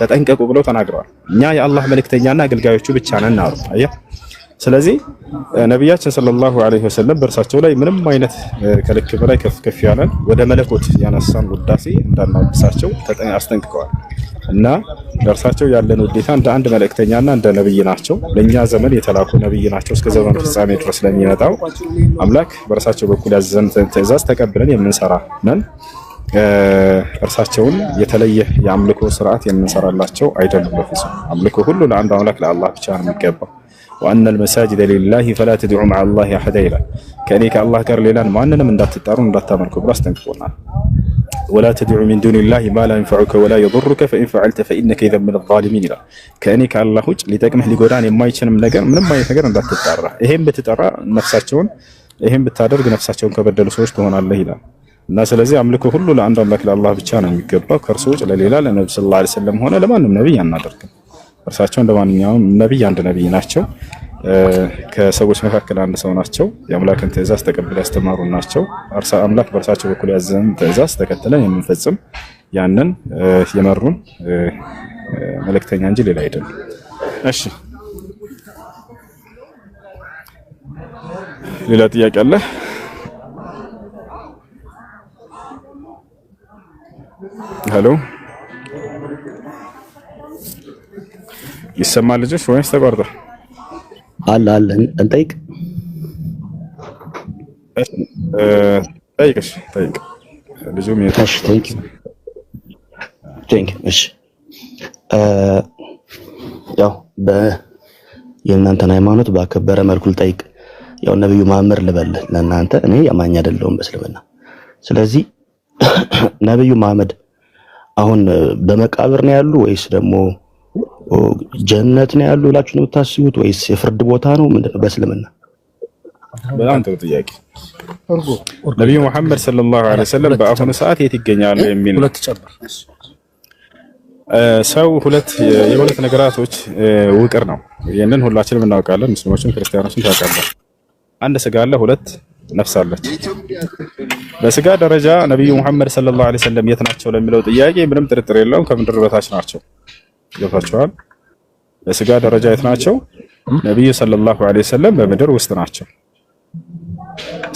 ተጠንቀቁ ብለው ተናግረዋል። እኛ የአላህ መልእክተኛና አገልጋዮቹ ብቻ ነን አሉ። አየህ። ስለዚህ ነቢያችን ሰለላሁ ዐለይሂ ወሰለም በእርሳቸው ላይ ምንም አይነት ከልክ በላይ ከፍ ያለን ወደ መለኮት ያነሳን ውዳሴ እንዳናወድሳቸው አስጠንቅቀዋል። እና ለእርሳቸው ያለን ውዴታ እንደ አንድ መልእክተኛና እንደ ነብይ ናቸው። ለኛ ዘመን የተላኩ ነብይ ናቸው። እስከ ዘመኑ ፍጻሜ ድረስ ለሚመጣው አምላክ በእርሳቸው በኩል ያዘዘን ትእዛዝ ተቀብለን የምንሰራ ነን። እርሳቸውን የተለየ የአምልኮ ስርዓት የምንሰራላቸው አይደሉም። በፍጹም አምልኮ ሁሉ ለአንድ አምላክ ለአላህ ብቻ ነው የሚገባው። ወአነ አልመሳጅደ ሊላሂ ፈላ ተድዑ መዐ አላሂ አሐዳ ይላል። ከእኔ ከአላህ ጋር ሌላን ማንንም እንዳትጣሩ እንዳታመልኩ ብሎ አስጠንቅቆናል። ወላ ተድዑ ሚን ዱኒላሂ ማ ላ የንፈዑከ ወላ የضሩከ ፈኢን ፈዐልተ ፈኢነከ ኢዘን ሚነ ዛሊሚን ይላል። ከእኔ ከአላህ ውጭ ሊጠቅምህ ሊጎዳን የማይችልም ነገር ምንም አይነት ነገር እንዳትጣራ፣ ይሄን ብትጠራ ነፍሳቸውን ይሄን ብታደርግ ነፍሳቸውን ከበደሉ ሰዎች ትሆናለህ ይላል። እና ስለዚህ አምልኮ ሁሉ ለአንድ አምላክ ለአላህ ብቻ ነው የሚገባው። ከእርሱ ውጭ ለሌላ ለነብዩ ሰለላሁ ዐለይሂ ወሰለም ሆነ ለማንም ነብይ አናደርግም። እርሳቸው እንደማንኛውም ነብይ አንድ ነብይ ናቸው። ከሰዎች መካከል አንድ ሰው ናቸው። የአምላክን ትእዛዝ ተቀብለው ያስተማሩ ናቸው። አምላክ በእርሳቸው በኩል ያዘዘን ትእዛዝ ተከትለን የምንፈጽም ያንን የመሩን መልእክተኛ እንጂ ሌላ አይደለም። እሺ፣ ሌላ ጥያቄ አለ? ሄሎ፣ ይሰማል ልጆች ወይስ ተቋርጧል? አለ እንጠይቅ። ጠይቅሽ ጠይቅ ልጁም እሺ ቴንክ እሺ ያው የእናንተን ሃይማኖት ባከበረ መልኩ ልጠይቅ። ያው ነብዩ መሐመድ ልበል ለእናንተ፣ እኔ አማኝ አይደለሁም በእስልምና። ስለዚህ ነብዩ መሐመድ አሁን በመቃብር ነው ያሉ ወይስ ደግሞ ጀነት ነው ያሉ ብላችሁ ነው የምታስቡት ወይስ የፍርድ ቦታ ነው? ምንድነው በእስልምና? በጣም ጥሩ ጥያቄ። ነብዩ መሐመድ ሰለላሁ ዐለይሂ ወሰለም በአሁኑ ሰዓት የት ይገኛሉ የሚል ሰው የሁለት ነገራቶች ውቅር ነው። ይሄንን ሁላችንም እናውቃለን። ሙስሊሞችም ክርስቲያኖችም ታውቃላችሁ። አንድ ስጋ አለ፣ ሁለት ነፍስ አለች። በስጋ ደረጃ ነብዩ መሐመድ ሰለላሁ ዐለይሂ ወሰለም የት ናቸው ለሚለው ጥያቄ ምንም ጥርጥር የለውም፣ ከምድር በታች ናቸው። ገብታችኋል? በስጋ ደረጃ የት ናቸው? ነብዩ ሰለላሁ ዐለይሂ ወሰለም በምድር ውስጥ ናቸው።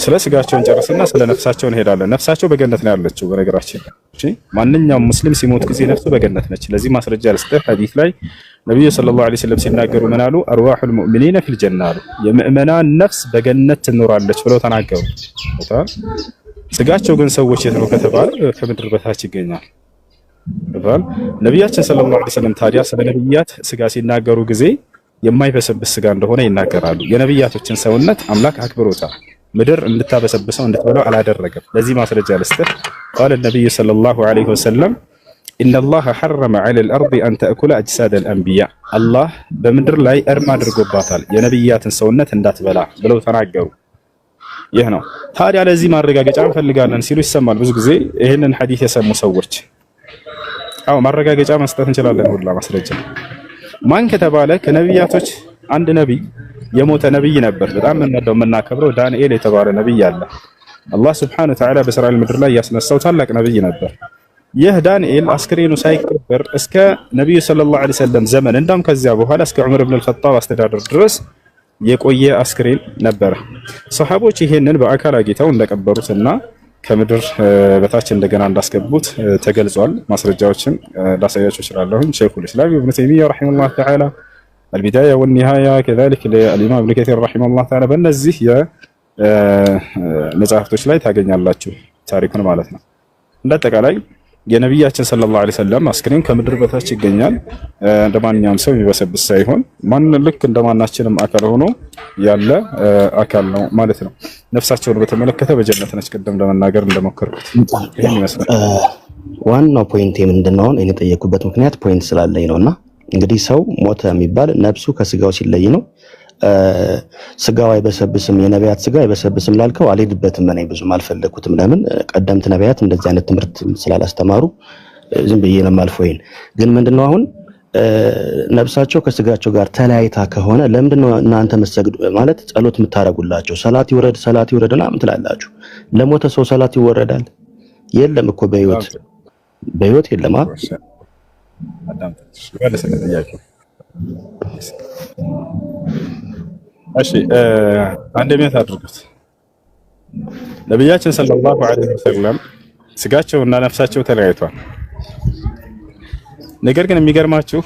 ስለ ስጋቸውን ጨርስና ስለ ነፍሳቸው እንሄዳለን። ነፍሳቸው በገነት ነው ያለችው። በነገራችን እሺ፣ ማንኛውም ሙስሊም ሲሞት ጊዜ ነፍሱ በገነት ነች። ለዚህ ማስረጃ ልስጥህ። ሐዲስ ላይ ነብዩ ሰለላሁ ዐለይሂ ወሰለም ሲናገሩ ምን አሉ? አርዋሑል ሙእሚኒነ ፊል ጀና አሉ። የምእመናን ነፍስ በገነት ትኖራለች ብለው ተናገሩ። ስጋቸው ግን ሰዎች የት ነው ከተባለ ከምድር በታች ይገኛል። ነቢያችን ሰለላሁ ዐለይሂ ወሰለም ታዲያ ስለ ነብያት ስጋ ሲናገሩ ጊዜ የማይበሰብስ ስጋ እንደሆነ ይናገራሉ። የነብያቶችን ሰውነት አምላክ አክብሮታል። ምድር እንድታበሰብሰው እንድትበላው አላደረገም። ለዚህ ማስረጃ ልስጥህ። ቃለ ነብዩ ሰለላሁ ዐለይሂ ወሰለም ኢነላህ ሐረመ ዐለል አርዲ አን ተእኩለ አጅሳደ አልአንቢያ፣ አላህ በምድር ላይ እርም አድርጎባታል የነብያትን ሰውነት እንዳትበላ ብለው ተናገሩ። ይህ ነው። ታዲያ ለዚህ ማረጋገጫ እንፈልጋለን ሲሉ ይሰማል ብዙ ጊዜ ይህንን ሐዲስ የሰሙ ሰዎች። አዎ ማረጋገጫ መስጠት እንችላለን። ሁላ ማስረጃ ማን ከተባለ ከነብያቶች አንድ ነብይ የሞተ ነብይ ነበር። በጣም የምንወደው የምናከብረው ዳንኤል የተባለ ነብይ አለ። አላህ ሱብሓነሁ ወተዓላ በእስራኤል ምድር ላይ ያስነሳው ታላቅ ነብይ ነበር። ይህ ዳንኤል አስክሬኑ ሳይቀበር እስከ ነብዩ ሰለላሁ ዐለይሂ ወሰለም ዘመን እንዳም ከዚያ በኋላ እስከ ዑመር ኢብኑ አልኸጣብ አስተዳደር ድረስ የቆየ አስክሬን ነበር። ሰሃቦች ይሄንን በአካል አግኝተው እንደቀበሩትና ከምድር በታች እንደገና እንዳስገቡት ተገልጿል። ማስረጃዎችን ላሳያችሁ እችላለሁ። ሸይኹል ኢስላም ኢብኑ ተይሚያ ረሂመሁላህ ተዓላ አልቢዳያ ወኒሃያ ከዛሊክ ለኢማም ኢብኑ ከሲር ረሂመሁላህ ተዓላ በእነዚህ የመጽሐፍቶች ላይ ታገኛላችሁ ታሪኩን ማለት ነው። እንደአጠቃላይ የነብያችን ሰለላሁ ዐለይሂ ወሰለም አስክሬን ከምድር በታች ይገኛል። እንደማንኛውም ሰው የሚበሰብስ ሳይሆን ልክ እንደማናችንም አካል ሆኖ ያለ አካል ነው ማለት ነው። ነፍሳቸውን በተመለከተ በጀነት ነች። ቅድም ለመናገር እንደሞከርኩት ይሄን ይመስላል። ዋናው ፖይንት ምንድነው? እኔ የጠየኩበት ምክንያት ፖይንት ስላለኝ ነውና እንግዲህ ሰው ሞተ የሚባል ነፍሱ ከስጋው ሲለይ ነው። ስጋው አይበሰብስም፣ የነቢያት ስጋ አይበሰብስም ላልከው አልሄድበትም። እኔ ብዙም አልፈለኩትም። ለምን ቀደምት ነቢያት እንደዚህ አይነት ትምህርት ስላላስተማሩ ዝም ብዬ ነው የማልፈው። ግን ምንድነው አሁን ነፍሳቸው ከስጋቸው ጋር ተለያይታ ከሆነ ለምንድነው እናንተ መስገድ ማለት ጸሎት የምታረጉላቸው? ሰላት ይወረድና ምን ትላላችሁ? ለሞተ ሰው ሰላት ይወረዳል? የለም እኮ በህይወት የለም። አዳምጥ ይመልስ ጥያቄው። እሺ አንድ ሜት አድርጉት። ነብያችን ሰለላሁ ዐለይሂ ወሰለም ስጋቸውና ነፍሳቸው ተለያይቷል። ነገር ግን የሚገርማችሁ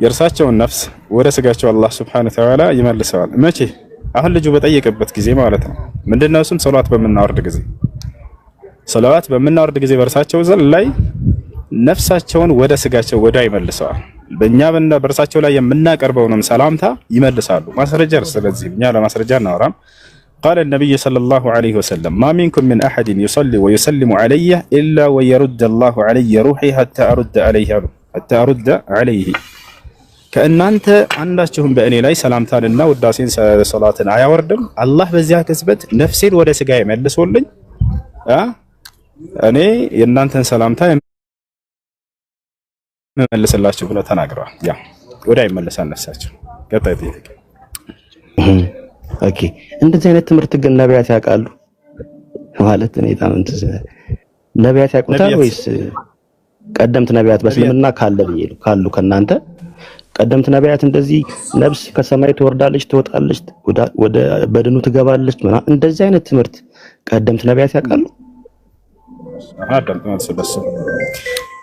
የእርሳቸውን ነፍስ ወደ ስጋቸው አላህ ሱብሓነሁ ወተዓላ ይመልሰዋል። መቼ? አሁን ልጁ በጠየቀበት ጊዜ ማለት ነው። ምንድነው እሱም ሶላት በምናወርድ ጊዜ በእርሳቸው ላይ ነፍሳቸውን ወደ ስጋቸው ወዳ ይመልሰዋል። በእኛ በእርሳቸው ላይ የምናቀርበውንም ሰላምታ ይመልሳሉ። ማስረጃ ስለዚህ እኛ ለማስረጃ እናወራም። قال النبي صلى الله عليه وسلم ما منكم من أحد يصلي ويسلم علي إلا ويرد الله علي روحي حتى أرد عليه ከእናንተ አንዳችሁም በእኔ ላይ ሰላምታንና ውዳሴን ሶላትን አያወርድም አላህ በዚያ ቅጽበት ነፍሴን ወደ ስጋ ይመልሶልኝ እኔ የእናንተን ሰላምታ መልስላችሁ ብለው ተናግረዋል። ያ ወደ አይመለሳል ነፍሳቸው። ቀጣይ ጥያቄ። ኦኬ እንደዚህ አይነት ትምህርት ግን ነቢያት ያውቃሉ ማለት ነው? ነቢያት ያውቁታል ወይስ ቀደምት ነቢያት በእስልምና ካሉ ከናንተ ቀደምት ነቢያት እንደዚህ ነፍስ ከሰማይ ትወርዳለች ትወጣለች ወደ በድኑ ትገባለች እንደዚህ አይነት ትምህርት ቀደምት ነቢያት ያውቃሉ?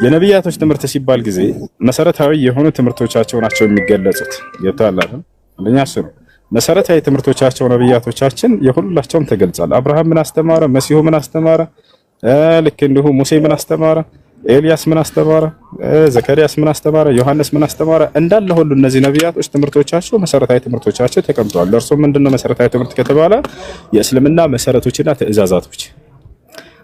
የነቢያቶች ትምህርት ሲባል ጊዜ መሰረታዊ የሆኑ ትምህርቶቻቸው ናቸው የሚገለጹት። ይታላል አንደኛ እሱ ነው መሰረታዊ ትምህርቶቻቸው። ነቢያቶቻችን የሁላቸውም ተገልጿል። አብርሃም ምን አስተማረ? መሲሁ ምን አስተማረ? ልክ እንዲሁ ሙሴ ምን አስተማረ? ኤልያስ ምን አስተማረ? ዘካርያስ ምን አስተማረ? ዮሐንስ ምን አስተማረ? እንዳለ ሁሉ እነዚህ ነቢያቶች ትምህርቶቻቸው መሰረታዊ ትምህርቶቻቸው ተቀምጠዋል። ለእርሱ ምንድነው መሰረታዊ ትምህርት ከተባለ የእስልምና መሰረቶችና ትእዛዛቶች።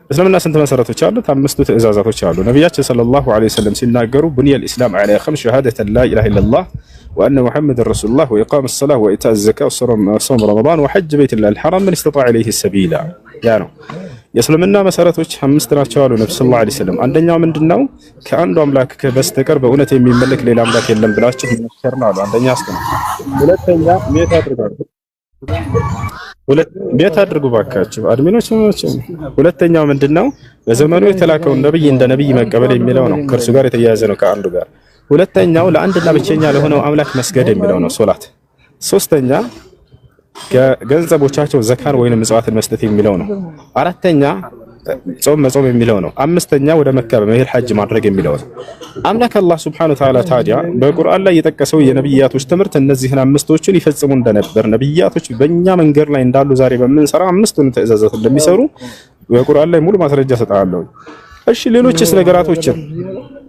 እስልምና ስንት መሰረቶች አሉት? 5 ትእዛዛቶች አሉ። ነቢያችን ሰለላሁ ዐለይሂ ወሰለም ሲናገሩ ቡኒየል ኢስላም ዐላ 5 ሸሃደተ ላ ኢላሃ ኢለላህ ወአነ ሙሐመደን ረሱሉላህ ወኢቃመስ ሰላህ ወኢታእ ዘካ ወሶም ረመዳን ወሐጅ በይተላሂል ሐራም መን ኢስተጣዐ ኢለይሂ ሰቢላ። ያ ነው የእስልምና መሰረቶች 5 ናቸው አሉ ነብዩ ሰለላሁ ዐለይሂ ወሰለም። አንደኛው ምንድነው? ከአንዱ አምላክ በስተቀር በእውነት የሚመለክ ሌላ አምላክ የለም ብላችሁ መስከር ነው አሉ። አንደኛ አስተና። ሁለተኛ ቤት አድርጉ ባካችሁ አድሚኖች ናቸው። ሁለተኛው ምንድነው? በዘመኑ የተላከውን ነብይ እንደ ነብይ መቀበል የሚለው ነው። ከእርሱ ጋር የተያያዘ ነው ከአንዱ ጋር። ሁለተኛው ለአንድና ብቸኛ ለሆነው አምላክ መስገድ የሚለው ነው ሶላት። ሶስተኛ ከገንዘቦቻቸው ዘካን ወይንም ምጽዋትን መስጠት የሚለው ነው። አራተኛ ጾም መጾም የሚለው ነው። አምስተኛ ወደ መካ በመሄድ ሐጅ ማድረግ የሚለው ነው። አምላክ አላህ ሱብሓነሁ ወተዓላ ታዲያ በቁርአን ላይ የጠቀሰው የነብያቶች ትምህርት እነዚህን 5ቶችን ይፈጽሙ እንደነበር ነብያቶች በእኛ መንገድ ላይ እንዳሉ ዛሬ በመንሰራ 5ቱን ትእዛዛት እንደሚሰሩ በቁርአን ላይ ሙሉ ማስረጃ ሰጣለሁ። እሺ ሌሎችስ ነገራቶችን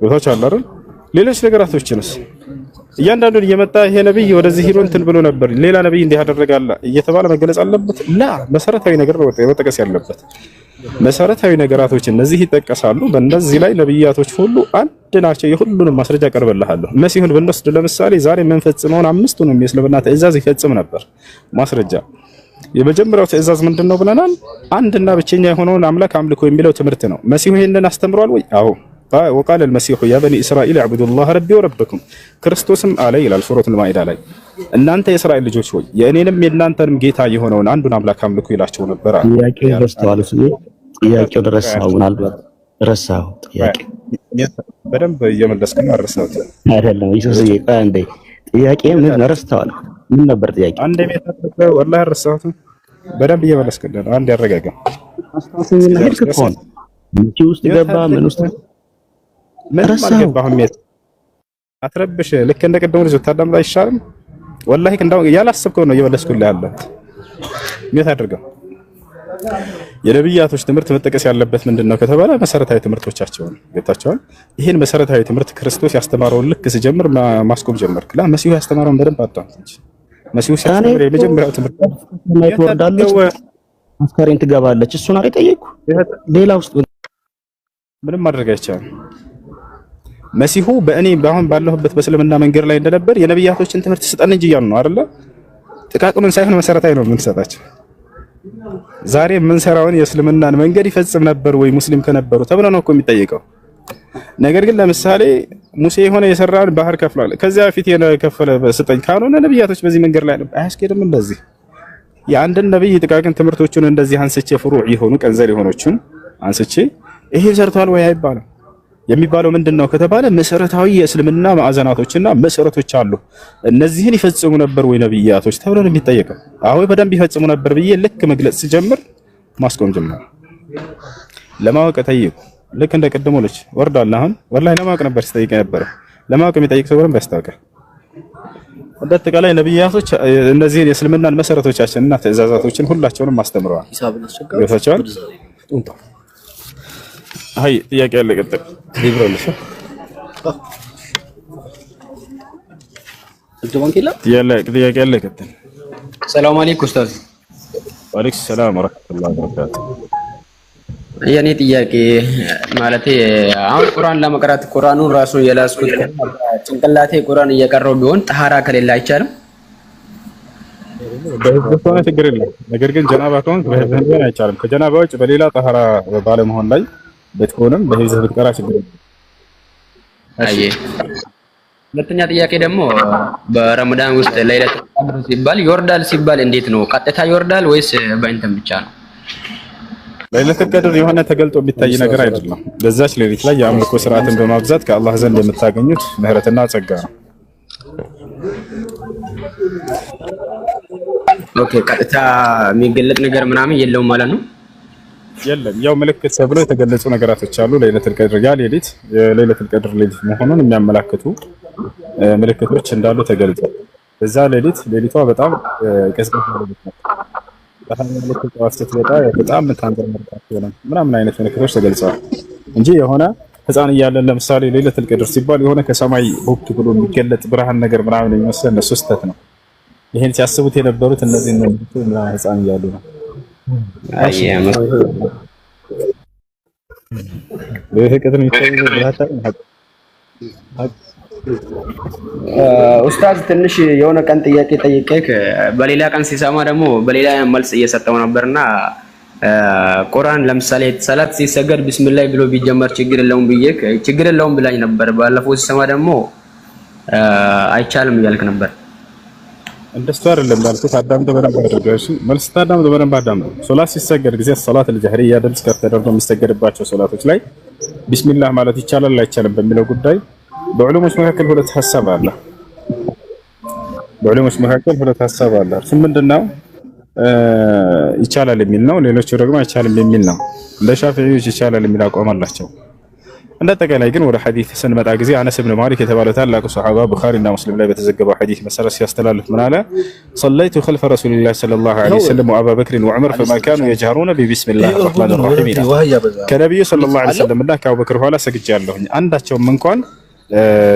ወታች አላረ ሌሎች ነገራቶችንስ እያንዳንዱን እየመጣ ይሄ ነብይ ወደዚህ ሂዶ እንትን ብሎ ነበር ሌላ ነብይ እንዲህ ያደረጋል እየተባለ መገለጽ አለበት? ላ መሰረታዊ ነገር ነው መጠቀስ ያለበት። መሰረታዊ ነገራቶች እነዚህ ይጠቀሳሉ። በእነዚህ ላይ ነብያቶች ሁሉ አንድ ናቸው። የሁሉንም ማስረጃ ቀርበልሃለሁ። መሲሁን ብንወስድ ለምሳሌ ዛሬ የምንፈጽመውን 5ቱንም የእስልምና ትእዛዝ ይፈጽም ነበር። ማስረጃ የመጀመሪያው ትእዛዝ ምንድነው ብለናል? አንድና ብቸኛ የሆነውን አምላክ አምልኮ የሚለው ትምህርት ነው። መሲሁ ይሄንን አስተምሯል ወይ? አዎ وقال المسيح يا بني اسرائيل اعبدوا الله ربي وربكم ክርስቶስም አለ ይላል ሱረቱል ማኢዳ ላይ እናንተ የእስራኤል ልጆች ሆይ የእኔንም የእናንተንም ጌታ የሆነውን አንዱን አምላክ አምልኩ ይላቸው ነበር። ጥያቄው ረስተዋል። ጥያቄው ረሳው። ጥያቄ በደንብ እየመለስኩ ነው። ረሳሁት አይደለም ኢየሱስ አንዴ ጥያቄ ምን ረስተዋል? ምን ነበር ጥያቄ? አንዴ ቤት ወላሂ ረሳሁት። በደንብ እየመለስኩ ነው። አንዴ ያረጋጋ አስተሳሰብና ህልከፎን ምን ውስጥ ገባ? ምን ውስጥ ምን አልገባህም? አትረብሽ። ልክ እንደ ቀደሙ ልጅ ታዳምጥ አይሻልም? ወላሂ እንደው ያላሰብከው ነው እየመለስኩልህ ያለው። ምን ታደርገው? የነብያቶች ትምህርት መጠቀስ ያለበት ምንድነው ከተባለ መሰረታዊ ትምህርቶቻቸውን ጌታቸውን ይሄን መሰረታዊ ትምህርት ክርስቶስ ያስተማረውን ልክ ሲጀምር ማስቆም ጀመርክ። ላ መሲሁ ያስተማረውን በደንብ አጣንት እንጂ መሲሁ ሲያስተምር የመጀመሪያው ትምህርት ላይ ትወርዳለች አስከሬን ትገባለች። እሱን አይደል ጠየቁ። ሌላ ውስጥ ምንም ማድረግ አይቻልም። መሲሁ በእኔ ባሁን ባለሁበት በእስልምና መንገድ ላይ እንደነበር የነብያቶችን ትምህርት ስጠን እንጂ ያሉ ነው አይደለ? ጥቃቅኑን ሳይሆን መሰረታዊ ነው የምንሰጣቸው። ዛሬ የምንሰራውን የእስልምናን መንገድ ይፈጽም ነበር ወይ ሙስሊም ከነበሩ ተብሎ ነው እኮ የሚጠየቀው። ነገር ግን ለምሳሌ ሙሴ የሆነ የሰራን ባህር ከፍሏል፣ ከዚያ በፊት የከፈለ ስጠኝ ካልሆነ ነብያቶች በዚህ መንገድ ላይ አያስኬድም። እንደዚህ የአንድን ነብይ ጥቃቅን ትምህርቶቹን እንደዚህ አንስቼ ፍሩዕ የሆኑ ቀንዘር የሆኖቹን አንስቼ ይሄን ሰርቷል ወይ አይባልም። የሚባለው ምንድነው ከተባለ መሰረታዊ የእስልምና ማዕዘናቶችና መሰረቶች አሉ። እነዚህን ይፈጽሙ ነበር ወይ ነብያቶች ተብሎ ነው የሚጠየቀው። አሁን በደንብ ይፈጽሙ ነበር ብዬ ልክ መግለጽ ሲጀምር ማስቆም ጀመረ። ለማወቅ ጠይቁ። ልክ እንደ ቀደሙ ልጅ ወርዳል። አሁን ወላሂ ለማወቅ ነበር ሲጠይቅ ነበር። ለማወቅ የሚጠይቅ ሰው በደንብ ያስታውቃል። በአጠቃላይ ነብያቶች እነዚህን የእስልምናን መሰረቶቻችንና ትእዛዛቶችን ሁላቸውንም አስተምረዋል። ይወታቸዋል። አይ ጥያቄ ያለ ቀጥል ሊብራልሽ ጥያቄ ያለ ቀጥል። ሰላም አለይኩም ኡስታዝ። ወአለይኩም ሰላም ወራህመቱላሂ ወበረካቱ። የኔ ጥያቄ ማለቴ አሁን ቁርአን ለመቅራት ቁርአኑን ራሱ የላስኩት ጭንቅላቴ ቁርአን እየቀረው ቢሆን ጠሃራ ከሌለ አይቻልም? በህዝብ ከሆነ ችግር የለም። ነገር ግን ጀናባ ከሆነ በህዝብ ቢሆን አይቻልም። ከጀናባ ውጭ በሌላ ጠሃራ ባለመሆን ላይ ብትሆንም በህዝብ ብትቀራ ችግር የለም። አይ ሁለተኛ ጥያቄ ደግሞ በረመዳን ውስጥ ለይለቱል ቀድር ሲባል ይወርዳል ሲባል እንዴት ነው? ቀጥታ ይወርዳል ወይስ በእንትን ብቻ ነው? ለይለቱል ቀድር የሆነ ተገልጦ የሚታይ ነገር አይደለም። በዛች ሌሊት ላይ የአምልኮ ስርዓትን በማብዛት ከአላህ ዘንድ የምታገኙት ምህረትና ጸጋ ነው። ኦኬ፣ ቀጥታ የሚገለጥ ነገር ምናምን የለውም ማለት ነው? የለም። ያው ምልክት ተብሎ የተገለጹ ነገራቶች አሉ። ለይለቱል ቀድር ያ ሌሊት የለይለቱል ቀድር ሌሊት መሆኑን የሚያመላክቱ ምልክቶች እንዳሉ ተገልጿል። በዛ ሌሊቷ በጣም ቀዝቀዝ ያለች ነው። ጠዋት ስትወጣ በጣም የምታንዘመርቃቸው ምናምን አይነት ምልክቶች ተገልጸዋል እንጂ የሆነ ህፃን እያለን ለምሳሌ ለይለቱል ቀድር ሲባል የሆነ ከሰማይ ቦክ ብሎ የሚገለጥ ብርሃን ነገር ምናምን የሚመስል እነሱ ስህተት ነው። ይሄን ሲያስቡት የነበሩት እነዚህ ነው ምናምን ህፃን እያሉ ነው። ኡስታዝ ትንሽ የሆነ ቀን ጥያቄ ጠይቄክ በሌላ ቀን ሲሰማ ደግሞ በሌላ መልስ እየሰጠው ነበርና ቁርአን ለምሳሌ ሰላት ሲሰገድ ቢስሚላህ ብሎ ቢጀመር ችግር የለውም ብዬክ ችግር የለውም ብላኝ ነበር። ባለፈው ሲሰማ ደግሞ አይቻልም እያልክ ነበር። እንደሱ አይደለም ያልኩት። አዳምጠው በደንብ አድርገሽ መልስ ታዳምጠው በደንብ አዳምጠው። ሶላት ሲሰገድ ጊዜ ሶላት አልጀህሪያ ድምጽ ከፍ ተደርጎ የሚሰገድባቸው ሶላቶች ላይ ቢስሚላህ ማለት ይቻላል አይቻልም በሚለው ጉዳይ በዑለሞች መካከል ሁለት ሐሳብ አለ። እሱ ምንድነው? ይቻላል የሚል ነው። ሌሎቹ ደግሞ አይቻልም የሚል ነው። ለሻፊዒዎች ይቻላል የሚል አቋም አላቸው። እንደተቀላይ ግን ወደ ሐዲስ ስንመጣ ጊዜ አነስ ኢብኑ ማሊክ የተባለው ታላቁ ሱሐባ ቡኻሪና ሙስሊም ላይ በተዘገበው ሐዲስ መሰረት ሲያስተላልፍ ምን አለ? ሰለይቱ ኸልፈ ረሱሊላህ ሰለላሁ ዐለይሂ ወሰለም ወአባ በክር ወዑመር ፈማ ካኑ የጀህሩነ ቢስሚላሂ ረህማኒ ረሂም ከነብዩ ሰለላሁ ዐለይሂ ወሰለም እና ከአቡበክር ኋላ ሰግጃለሁኝ አንዳቸውም እንኳን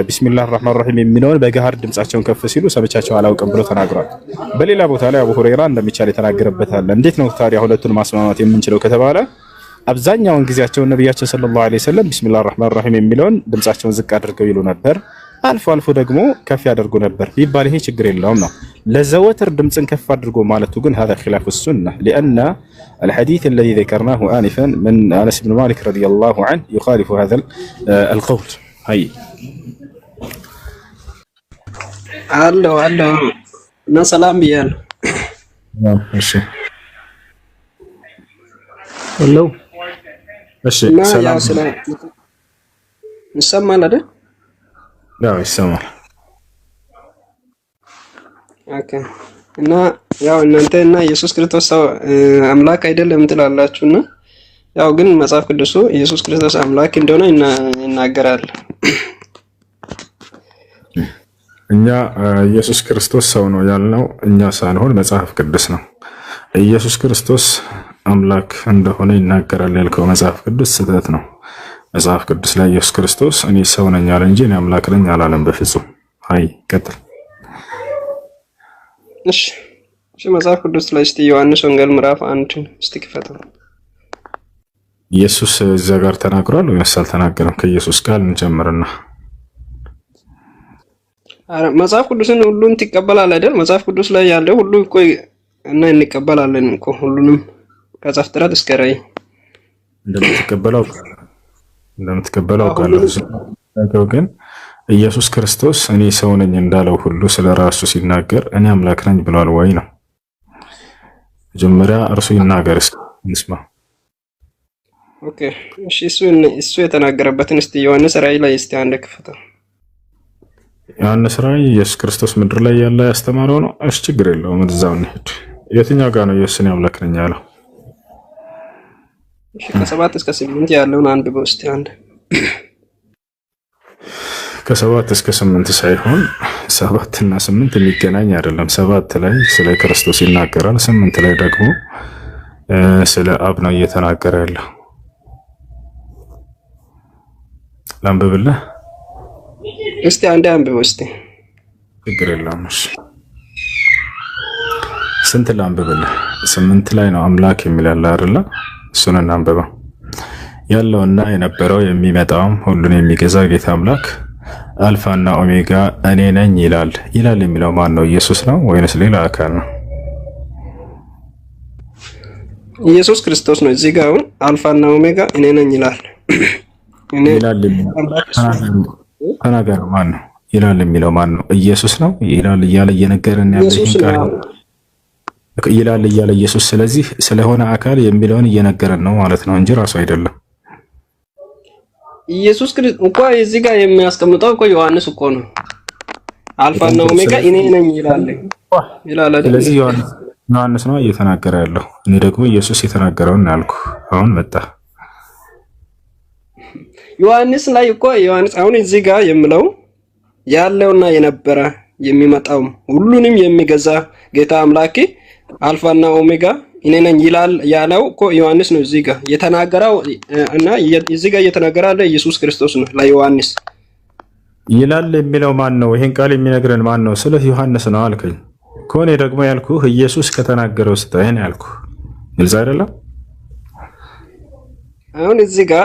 ቢስሚላህ ረህማን ረሂም የሚለውን በገሃር ድምጻቸውን ከፍ ሲሉ ሰምቻቸው አላውቅም ብሎ ተናግሯል። በሌላ ቦታ ላይ አቡ ሁረይራ እንደሚቻል የተናገረበት አለ። እንዴት ነው ታዲያ ሁለቱን ማስማማት የምንችለው ከተባለ አብዛኛውን ጊዜያቸውን ነብያችን ሰለላሁ ዐለይሂ ወሰለም ቢስሚላህ ረህማን ረሂም የሚለውን ድምጻቸውን ዝቅ አድርገው ይሉ ነበር፣ አልፎ አልፎ ደግሞ ከፍ ያደርጉ ነበር ቢባል ይሄ ችግር የለውም ነው። ለዘወትር ድምጽን ከፍ አድርጎ ማለቱ ግን هذا خلاف السنة لأن الحديث الذي ذكرناه آنفا من أنس بن مالك رضي الله عنه يخالف هذا القول. هاي አለው እና ሰላም ብያለሁ። እሺ ሄሎ እሺ ሰላም ይሰማል አይደል? ያው ይሰማል። ኦኬ እና ያው እናንተ እና ኢየሱስ ክርስቶስ አምላክ አይደለም ትላላችሁና ያው ግን መጽሐፍ ቅዱሱ ኢየሱስ ክርስቶስ አምላክ እንደሆነ ይናገራል። እኛ ኢየሱስ ክርስቶስ ሰው ነው ያልነው እኛ ሳንሆን መጽሐፍ ቅዱስ ነው። ኢየሱስ ክርስቶስ አምላክ እንደሆነ ይናገራል ያልከው መጽሐፍ ቅዱስ ስህተት ነው። መጽሐፍ ቅዱስ ላይ ኢየሱስ ክርስቶስ እኔ ሰው ነኝ አለ እንጂ እኔ አምላክ ነኝ አላለም በፍጹም። አይ ቀጥል። እሺ መጽሐፍ ቅዱስ ላይ እስቲ ዮሐንስ ወንጌል ምዕራፍ 1 እስቲ ክፈተው። ኢየሱስ እዛ ጋር ተናግሯል ወይስ አልተናገረም? ከኢየሱስ ጋር እንጀምርና መጽሐፍ ቅዱስን ሁሉን ትቀበላለህ አይደል? መጽሐፍ ቅዱስ ላይ ያለው ሁሉ እኮ እና እንቀበላለን እኮ ሁሉንም ከዘፍጥረት እስከ ራዕይ እንደምትቀበለው ቃል ግን ኢየሱስ ክርስቶስ እኔ ሰው ነኝ እንዳለው ሁሉ ስለራሱ ሲናገር እኔ አምላክ ነኝ ብሏል ወይ ነው? መጀመሪያ እርሱ ይናገር እስኪ እንስማ። ኦኬ እሺ፣ እሱ የተናገረበትን እስቲ ዮሐንስ ራእይ ላይ እስቲ አንድ ክፍተው። ዮሐንስ ራእይ ኢየሱስ ክርስቶስ ምድር ላይ ያለ ያስተማረው ነው። እሺ ችግር የለውም እዛው እንሂድ። የትኛው ጋር ነው ኢየሱስን አምላክ ነኝ ያለው? እሺ ከ7 እስከ 8 ያለውን አንብበው እስቲ አንድ። ከ7 እስከ 8 ሳይሆን 7 እና 8 የሚገናኝ አይደለም። 7 ላይ ስለ ክርስቶስ ይናገራል፣ 8 ላይ ደግሞ ስለ አብ ነው እየተናገረ ያለው። ላንብብልህ እስቲ አንድ አንብበው እስቲ። ችግር የለውም። እሺ ስንት ላንብብልህ? 8 ላይ ነው አምላክ የሚል ያለ አይደለ? እሱን እናንብበው። ያለውና የነበረው የሚመጣውም ሁሉን የሚገዛ ጌታ አምላክ አልፋና ኦሜጋ እኔ ነኝ ይላል። ይላል የሚለው ማን ነው? ኢየሱስ ነው ወይንስ ሌላ አካል ነው? ኢየሱስ ክርስቶስ ነው። እዚህ ጋር አሁን አልፋና ኦሜጋ እኔ ነኝ ይላል። እኔ ይላል ተናገር። ማን ነው ይላል የሚለው? ማን ነው? ኢየሱስ ነው። ይላል እያለ እየነገረን ያለው ይላል እያለ ኢየሱስ። ስለዚህ ስለሆነ አካል የሚለውን እየነገረን ነው ማለት ነው እንጂ ራሱ አይደለም። ኢየሱስ ክርስቶስ እኮ እዚህ ጋር የሚያስቀምጠው እኮ ዮሐንስ እኮ ነው። አልፋና ኦሜጋ እኔ ነኝ ይላል አይደል? ስለዚህ ዮሐንስ ነው እየተናገረ ያለው። እኔ ደግሞ ኢየሱስ የተናገረውን ያልኩ። አሁን መጣ ዮሐንስ ላይ እኮ ዮሐንስ አሁን እዚህ ጋር የምለው ያለውና የነበረ የሚመጣው ሁሉንም የሚገዛ ጌታ አምላክ አልፋና ኦሜጋ እኔ ነኝ ይላል ያለው እኮ ዮሐንስ ነው። እዚህ ጋር የተናገረው እና እዚህ ጋር እየተናገረ ያለው ኢየሱስ ክርስቶስ ነው ለዮሐንስ። ይላል የሚለው ማን ነው? ይሄን ቃል የሚነግረን ማን ነው? ስለ ዮሐንስ ነው አልከኝ እኮ። እኔ ደግሞ ያልኩህ ኢየሱስ ከተናገረው ስጠኝ ያልኩህ። ግልጽ አይደለም? አሁን እዚህ ጋር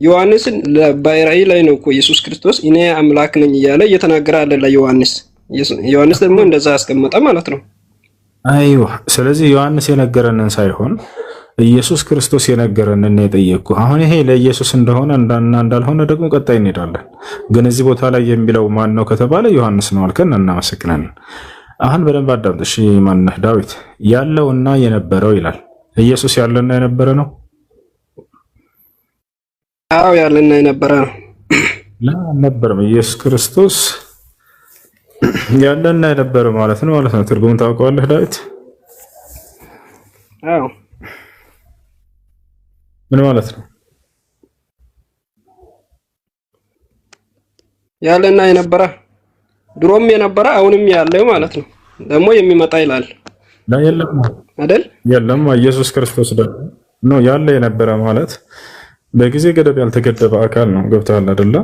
ዮሐንስን በራእይ ላይ ነው እኮ ኢየሱስ ክርስቶስ እኔ አምላክ ነኝ እያለ እየተናገረ አለ ለዮሐንስ። ዮሐንስ ደግሞ እንደዛ ያስቀመጠ ማለት ነው። አይዋ። ስለዚህ ዮሐንስ የነገረንን ሳይሆን ኢየሱስ ክርስቶስ የነገረንን የጠየቅኩ። አሁን ይሄ ለኢየሱስ እንደሆነ እንዳልሆነ ደግሞ ቀጣይ እንሄዳለን። ግን እዚህ ቦታ ላይ የሚለው ማን ነው ከተባለ ዮሐንስ ነው አልከን፣ እናመሰግናለን። አሁን በደንብ አዳምጥ እሺ። ማነህ? ዳዊት ያለውና የነበረው ይላል። ኢየሱስ ያለና የነበረ ነው? አዎ ያለና የነበረ ነው። አልነበረም። ኢየሱስ ክርስቶስ ያለና የነበረ ማለት ነው ትርጉሙን ታውቀዋለህ ዳዊት? አዎ ምን ማለት ነው? ያለና የነበረ ድሮም የነበረ አሁንም ያለው ማለት ነው። ደግሞ የሚመጣ ይላል የለም አይደል? የለም። ኢየሱስ ክርስቶስ ደግሞ ነው ያለ የነበረ ማለት በጊዜ ገደብ ያልተገደበ አካል ነው። ገብቶሃል አይደለ?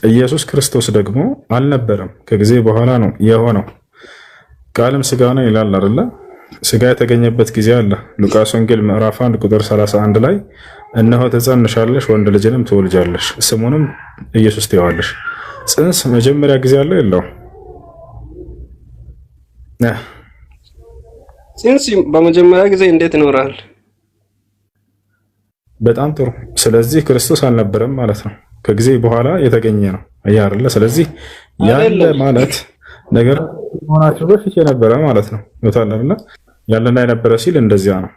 ኢየሱስ ክርስቶስ ደግሞ አልነበረም፣ ከጊዜ በኋላ ነው የሆነው። ቃልም ስጋ ነው ይላል አይደለ? ስጋ የተገኘበት ጊዜ አለ። ሉቃስ ወንጌል ምዕራፍ 1 ቁጥር 31 ላይ እነሆ ትጸንሻለሽ፣ ወንድ ልጅንም ትወልጃለሽ፣ ስሙንም ኢየሱስ ትይዋለሽ። ጽንስ መጀመሪያ ጊዜ አለው የለውም? ጽንስ በመጀመሪያ ጊዜ እንዴት ይኖራል? በጣም ጥሩ። ስለዚህ ክርስቶስ አልነበረም ማለት ነው፣ ከጊዜ በኋላ የተገኘ ነው አይደለ? ስለዚህ ያለ ማለት ነገር ሆናቸው በፊት የነበረ ማለት ነው። ሞታል አይደለ? ያለና የነበረ ሲል እንደዚያ ነው።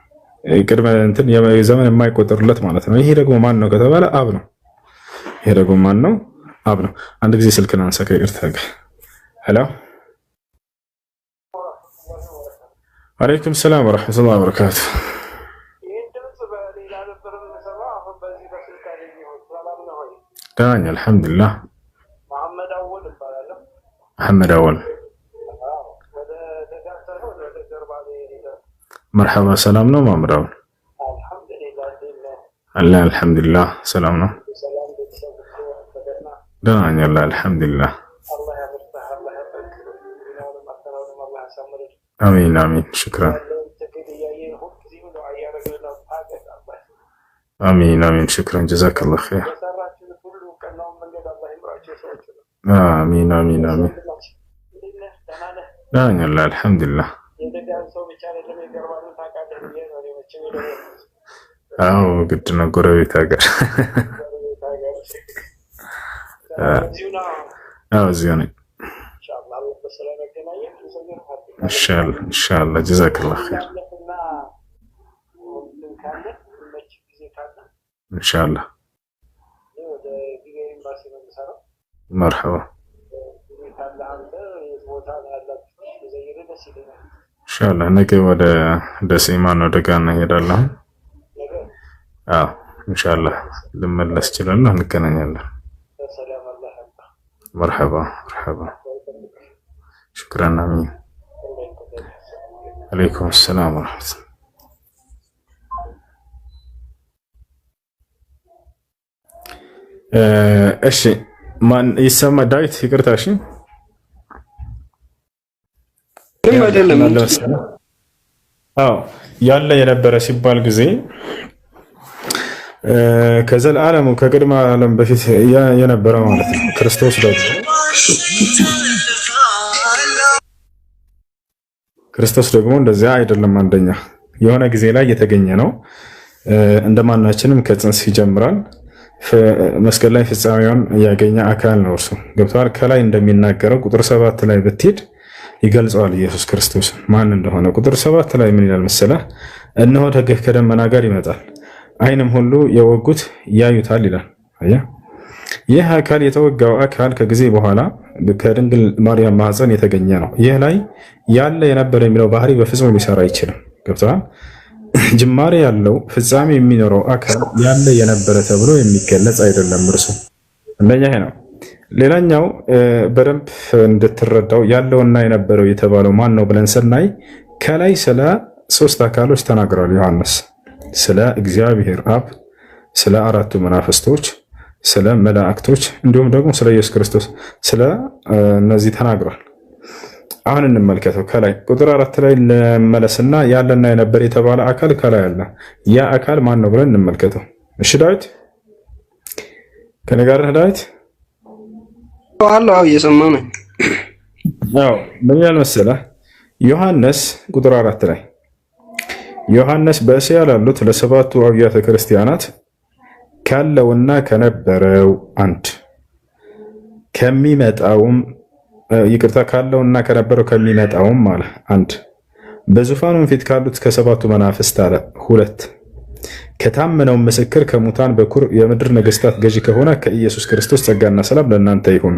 ቅድመ እንትን የዘመን የማይቆጠርለት ማለት ነው። ይሄ ደግሞ ማን ነው ከተባለ አብ ነው። ይሄ ደግሞ ማን ነው? አብ ነው። አንድ ጊዜ ስልክን አንሳ ከይቅርታ ጋር። ሄሎ አለይኩም ሰላም ወራህመቱላሂ ወበረካቱ። ደህና አልሐምዱሊላህ። መሐመድ አወል መርሐባ። ሰላም ነው መሐመድ አወል? አለ አልሐምዱሊላህ። ሰላም ነው? ደህና ነኝ አለ አልሐምዱሊላህ። አሚን አሚን። ሽክራን። አሚን አሚን። ሽክራን ጀዛከላህ ኸይር። አሚን አሚን አሚን። ደህና ነኝ አለ አልሐምዱሊላህ። አዎ ግድ ነው፣ ጎረቤት ሀገር። አዎ እዚሁ ነኝ። ኢንሻአላህ ኢንሻአላህ። ጀዛከላህ ኸይር። ኢንሻአላህ መርሐባ ኢንሻአላህ ነገ ወደ ደሴ ማን ወደ ጋና እንሄዳለን። አዎ ኢንሻአላህ ልመለስ እችላለሁ፣ እንገናኛለን። መርሐባ መርሐባ ሽክራን አሚን አለይኩም ሰላም ወራህመቱላህ። እሺ ማን ይሰማ? ዳዊት ይቅርታ። እሺ ምንም አይደለም። አዎ ያለ የነበረ ሲባል ጊዜ ከዘለዓለሙ ከቅድመ ዓለም በፊት የነበረ ማለት ነው። ክርስቶስ ደግሞ እንደዚያ አይደለም። አንደኛ የሆነ ጊዜ ላይ የተገኘ ነው። እንደማናችንም ከጽንስ ይጀምራል። መስቀል ላይ ፍጻሜውን ያገኘ አካል ነው እርሱ። ገብቷል። ከላይ እንደሚናገረው ቁጥር 7 ላይ ብትሄድ ይገልጸዋል ኢየሱስ ክርስቶስ ማን እንደሆነ። ቁጥር 7 ላይ ምን ይላል መሰለህ? እነሆ ደግህ ከደመና ጋር ይመጣል፣ ዓይንም ሁሉ የወጉት ያዩታል ይላል። አየህ፣ ይህ አካል የተወጋው አካል ከጊዜ በኋላ ከድንግል ማርያም ማህፀን የተገኘ ነው። ይህ ላይ ያለ የነበረ የሚለው ባህሪ በፍጹም ሊሰራ አይችልም። ገብቷል። ጅማሬ ያለው ፍጻሜ የሚኖረው አካል ያለ የነበረ ተብሎ የሚገለጽ አይደለም። እርሱ እንደኛ ነው። ሌላኛው በደንብ እንድትረዳው ያለውና የነበረው የተባለው ማን ነው ብለን ስናይ ከላይ ስለ 3 አካሎች ተናግሯል ዮሐንስ። ስለ እግዚአብሔር አብ፣ ስለ 4ቱ መናፍስቶች፣ ስለ መላእክቶች እንዲሁም ደግሞ ስለ ኢየሱስ ክርስቶስ ስለ እነዚህ ተናግሯል። አሁን እንመልከተው። ከላይ ቁጥር 4 ላይ ለመለስና ያለና የነበረ የተባለ አካል ከላይ አለ። ያ አካል ማን ነው ብለን እንመልከተው። እሺ ዳዊት ከኔ ጋር ነህ? ዳዊት አዎ እየሰማሁ ነው። አዎ ምን ያህል መሰለህ? ዮሐንስ ቁጥር 4 ላይ ዮሐንስ በእስያ ላሉት ለ7ቱ አብያተ ክርስቲያናት ካለውና ከነበረው አንድ ከሚመጣውም ይቅርታ ካለውና ከነበረው ከሚመጣውም አለ አንድ በዙፋኑም ፊት ካሉት ከ7ቱ መናፍስት አለ 2 ከታመነው ምስክር ከሙታን በኩር የምድር ነገስታት ገዢ ከሆነ ከኢየሱስ ክርስቶስ ጸጋና ሰላም ለእናንተ ይሁን።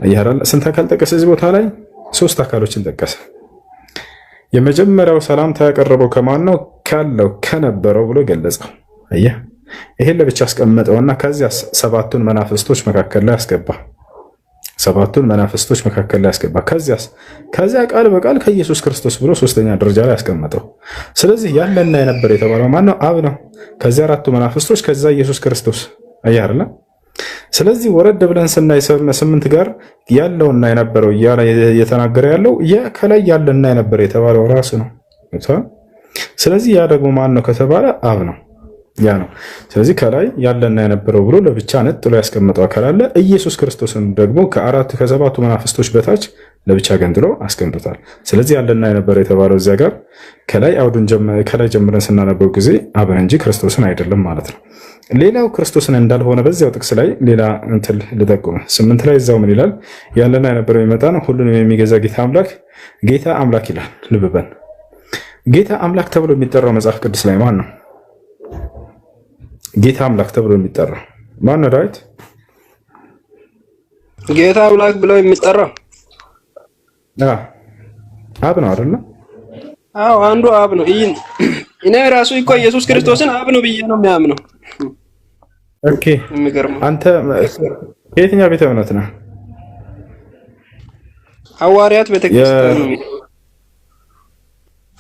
አያራል ስንት አካል ጠቀሰ? እዚህ ቦታ ላይ 3 አካሎችን ጠቀሰ። የመጀመሪያው ሰላምታ ያቀረበው ከማን ነው? ካለው ከነበረው ብሎ ገለጸው። አየህ፣ ይሄን ለብቻ አስቀመጠውና ከዚያ 7ቱን መናፍስቶች መካከል ላይ አስገባ። 7ቱን መናፍስቶች መካከል ላይ አስገባ። ከዚያ ቃል በቃል ከኢየሱስ ክርስቶስ ብሎ 3ኛ ደረጃ ላይ አስቀመጠው። ስለዚህ ያለና የነበረ የተባለው ማን ነው? አብ ነው። ከዚያ 4ቱ መናፍስቶች፣ ከዛ ኢየሱስ ክርስቶስ። አየህ አይደል? ስለዚህ ወረድ ብለን ስናይ 8 ጋር ያለውና የነበረው እያለ እየተናገረ ያለው ከላይ ያለና የነበረ የተባለው ራሱ ነው። ስለዚህ ያ ደግሞ ማን ነው ከተባለ አብ ነው። ያ ነው። ስለዚህ ከላይ ያለና የነበረው ብሎ ለብቻ ነጥሎ ያስቀመጠው አካል አለ። ኢየሱስ ክርስቶስን ደግሞ ከ7ቱ መናፍስቶች በታች ለብቻ ገንጥሎ አስቀምጦታል። ስለዚህ ያለና የነበረ የተባለው እዚያ ጋር ከላይ አውዱን ከላይ ጀምረን ስናነበው ጊዜ አብን እንጂ ክርስቶስን አይደለም ማለት ነው። ሌላው ክርስቶስን እንዳልሆነ በዚያው ጥቅስ ላይ ሌላ እንትን ልጠቁም። 8 ላይ እዛው ምን ይላል? ያለና የነበረው የሚመጣ ነው፣ ሁሉንም የሚገዛ ጌታ አምላክ ይላል። ልብ በል። ጌታ አምላክ ተብሎ የሚጠራው መጽሐፍ ቅዱስ ላይ ማን ነው? ጌታ አምላክ ተብሎ የሚጠራው ማን ነው? ዳዊት ጌታ አምላክ ብለው የሚጠራው አብ ነው አይደል? አዎ አንዱ አብ ነው። እኔ ራሱ እኮ ኢየሱስ ክርስቶስን አብ ነው ብዬ ነው የሚያምነው። ኦኬ፣ አንተ የትኛው ቤተ እምነት ነህ? ሐዋርያት ቤተክርስቲያን ነው።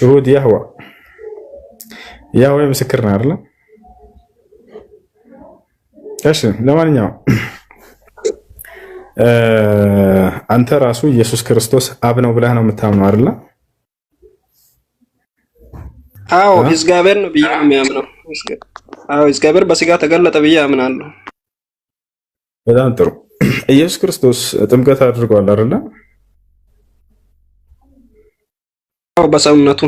ይሁድ ያህዋ ምስክር ነው አይደል? እሺ፣ ለማንኛውም አንተ ራሱ ኢየሱስ ክርስቶስ አብ ነው ብለህ ነው የምታምነው አይደል? አዎ እግዚአብሔር ነው ብዬ ነው የሚያምነው። አዎ እግዚአብሔር በስጋ ተገለጠ ብዬ አምናለሁ። በጣም ጥሩ። ኢየሱስ ክርስቶስ ጥምቀት አድርጓል አይደል? አዎ በሰውነቱ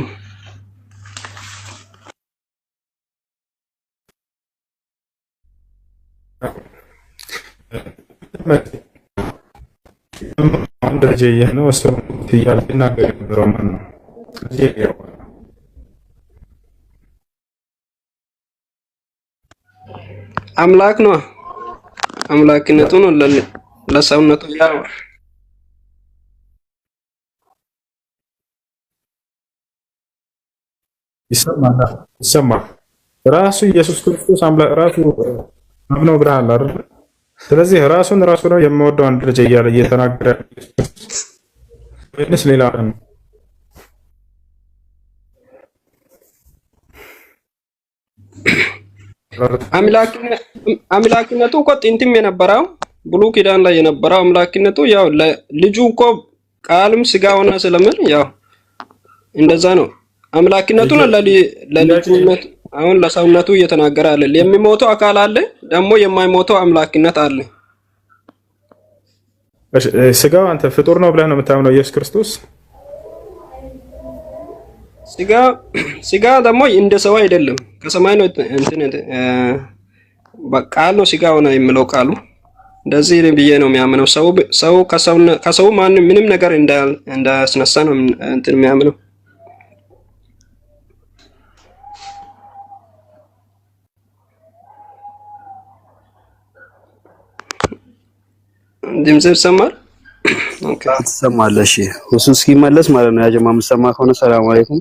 አንድ ልጅ ነው እሱ እያለ ይናገር የነበረው ማን ነው? አምላክ ነው። አምላክነቱ ነው ለሰውነቱ ያው ይሰማል። ራሱ ኢየሱስ ክርስቶስ አምላክ ራሱ አምነው ብለሃል አይደል? ስለዚህ ራሱ ነው የምወደው አንድ ልጅ እያለ እየተናገረ ወይስ ሌላ ነው? አምላክነቱ እኮ ጥንትም የነበረው ብሉይ ኪዳን ላይ የነበረው አምላክነቱ ያው ልጁ እኮ ቃልም ስጋ ሆነ ስለምን ያው እንደዛ ነው። አምላክነቱ ለልጁነት አሁን ለሰውነቱ እየተናገረ አለ። የሚሞተው አካል አለ፣ ደግሞ የማይሞተው አምላክነት አለ። ስጋው አንተ ፍጡር ነው ብለህ ነው የምታምነው ኢየሱስ ክርስቶስ? ስጋ ደግሞ እንደ ሰው አይደለም፣ ከሰማይ ነው እንትን ቃል ነው ስጋ ሆነ የሚለው ቃሉ። እንደዚህ ብዬ ነው የሚያምነው። ሰው ከሰው ማንም ምንም ነገር እንዳስነሳ ነው እንትን የሚያምነው። ድምጽ ይሰማል? ኦኬ ትሰማለህ? እሺ እሱ እስኪመለስ ማለት ነው። ያጀማ የምትሰማ ከሆነ ሰላም አለይኩም።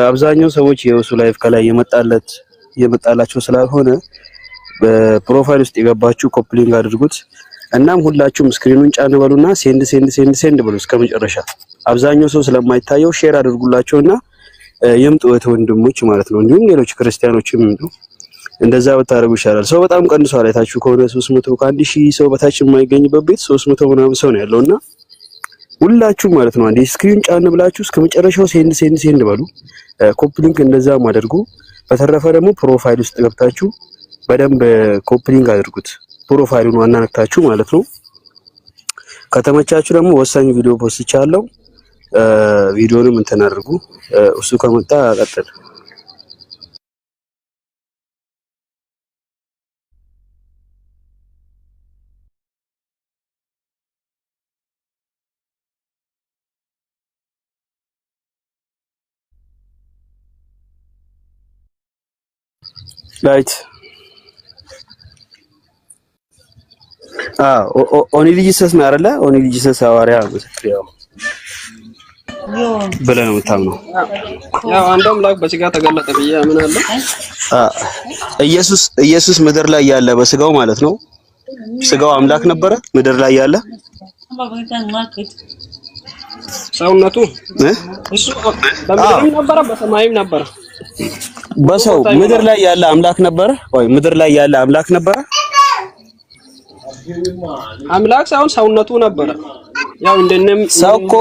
አብዛኛው ሰዎች የእሱ ላይፍ ከላይ የመጣላቸው ስላልሆነ በፕሮፋይል ውስጥ የገባችሁ ኮፕሊንግ አድርጉት። እናም ሁላችሁም ስክሪኑን ጫን በሉና ሴንድ በሉ እስከመጨረሻ። አብዛኛው ሰው ስለማይታየው ሼር አድርጉላቸውና ይምጡ ወንድሞች ማለት ነው። እንዲሁም ሌሎች ክርስቲያኖችም ይምጡ። እንደዛ ብታረጉ ይሻላል። ሰው በጣም ቀንሷል። አይታችሁ ከሆነ 300 ከ1000 ሰው በታች የማይገኝበት ቤት 300 ምናምን ሰው ነው ያለውና ሁላችሁም ማለት ነው አንዴ ስክሪን ጫን ብላችሁ እስከመጨረሻው ሴንድ በሉ። ኮፕሊንግ እንደዛም አድርጉ። በተረፈ ደግሞ ፕሮፋይል ውስጥ ገብታችሁ በደንብ ኮፕሊንግ አድርጉት። ፕሮፋይሉን አናነክታችሁ ማለት ነው። ከተመቻችሁ ደግሞ ወሳኝ ቪዲዮ ፖስትቻለሁ። ቪዲዮንም እንትን አድርጉ። እሱ ከመጣ ቀጥል። ላይት ኦንሊ ጂሰስ ነው አይደለ? ኦንሊ ጂሰስ ሐዋርያ ምስክር ያው ብለህ ነው የምታምነው? ያው አንድ አምላክ በስጋ ተገለጠ ብዬ አምናለሁ። ኢየሱስ ምድር ላይ ያለ በስጋው ማለት ነው። ስጋው አምላክ ነበረ ምድር ላይ ያለ ሰውነቱ እሱ በምድርም ነበረ በሰማይም ነበረ። በሰው ምድር ላይ ያለ አምላክ ነበረ ወይ? ምድር ላይ ያለ አምላክ ነበረ? አምላክ ሳይሆን ሰውነቱ ነበረ። ያው እንደነም ሰው እኮ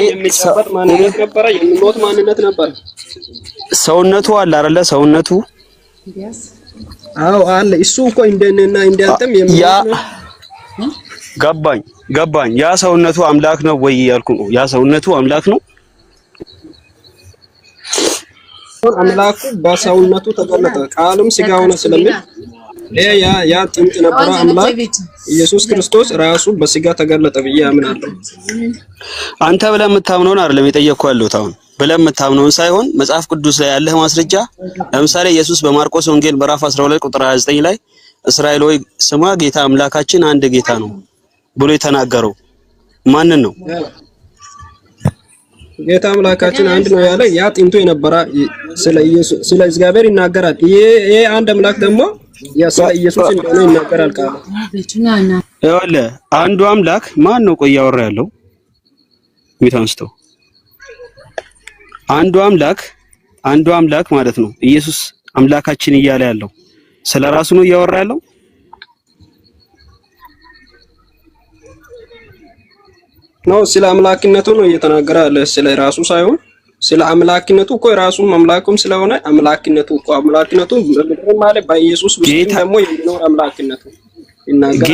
የሚጨበጥ ማንነት ነበረ፣ የሚሞት ማንነት ነበረ። ሰውነቱ አለ አይደለ? ሰውነቱ አዎ አለ። እሱ እኮ እንደነና እንዳንተም የሚሞት ገባኝ። ያ ሰውነቱ አምላክ ነው ወይ ያልኩ ነው። ያ ሰውነቱ አምላክ ነው። አምላኩ በሰውነቱ ተገለጠ፣ ቃልም ስጋ ሆነ ስለሚል ያ ጥንት ነበረ አምላክ ኢየሱስ ክርስቶስ ራሱ በስጋ ተገለጠ ብዬ አምናለሁ። አንተ ብለህ የምታምነውን አይደለም የጠየቅኩህ ያለሁት። አሁን ብለህ የምታምነውን ሳይሆን መጽሐፍ ቅዱስ ላይ ያለህ ማስረጃ። ለምሳሌ ኢየሱስ በማርቆስ ወንጌል ምዕራፍ 12 ቁጥር 29 ላይ እስራኤል ሆይ ስማ ጌታ አምላካችን አንድ ጌታ ነው ብሎ የተናገረው ማንን ነው? ጌታ አምላካችን አንድ ነው ያለ ያ ጥንቱ የነበረ ስለ ኢየሱስ ስለ እግዚአብሔር ይናገራል። ይሄ አንድ አምላክ ደግሞ ስለ ኢየሱስ እንደሆነ ይናገራል ቃሉ። ይኸውልህ አንዱ አምላክ ማን ነው? ቆይ እያወራ ያለው ሚታንስተው አንዱ አምላክ ማለት ነው ኢየሱስ አምላካችን እያለ ያለው ስለ ራሱ ነው እያወራ ያለው። ነው ስለ አምላክነቱ ነው እየተናገረ ያለ ስለ ራሱ ሳይሆን ስለ አምላክነቱ እኮ ራሱም አምላኩም ስለሆነ አምላክነቱ ምድር ማለት በኢየሱስ ውስጥ ደግሞ የሚኖር አምላክነቱ ይናገራል።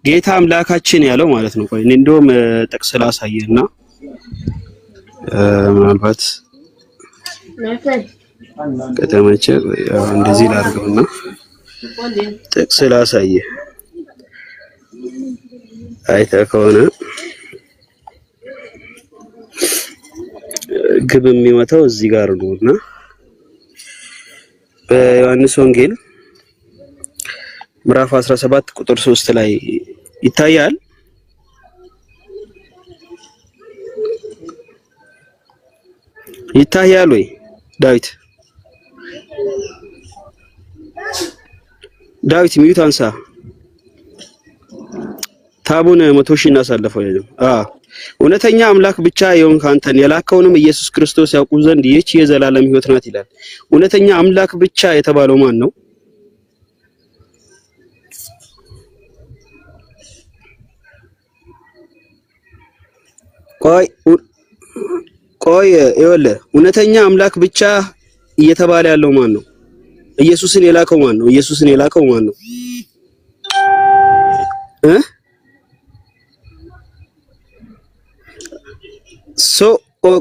ጌታ አምላካችን ያለው ማለት ነው። ቆይ እኔ እንደውም ጥቅስ ላሳየህና ምናልባት ከተመቸ እንደዚህ ላድርገውና ጥቅስ ላሳየህ አይተህ ከሆነ ግብ የሚመታው እዚህ ጋር ነውና በዮሐንስ ወንጌል ምዕራፍ 17 ቁጥር 3 ላይ ይታያል። ይታያል ወይ ዳዊት ሚዩት አንሳ። ታቡን 100 ሺህ እናሳልፈው አይደለም። እውነተኛ አምላክ ብቻ የሆንክ አንተን የላከውንም ኢየሱስ ክርስቶስ ያውቁ ዘንድ ይህች የዘላለም ሕይወት ናት ይላል። እውነተኛ አምላክ ብቻ የተባለው ማን ነው? ቆይ ይኸውልህ፣ እውነተኛ አምላክ ብቻ እየተባለ ያለው ማን ነው? ኢየሱስን የላከው ማን ነው? ኢየሱስን የላከው ማን ነው?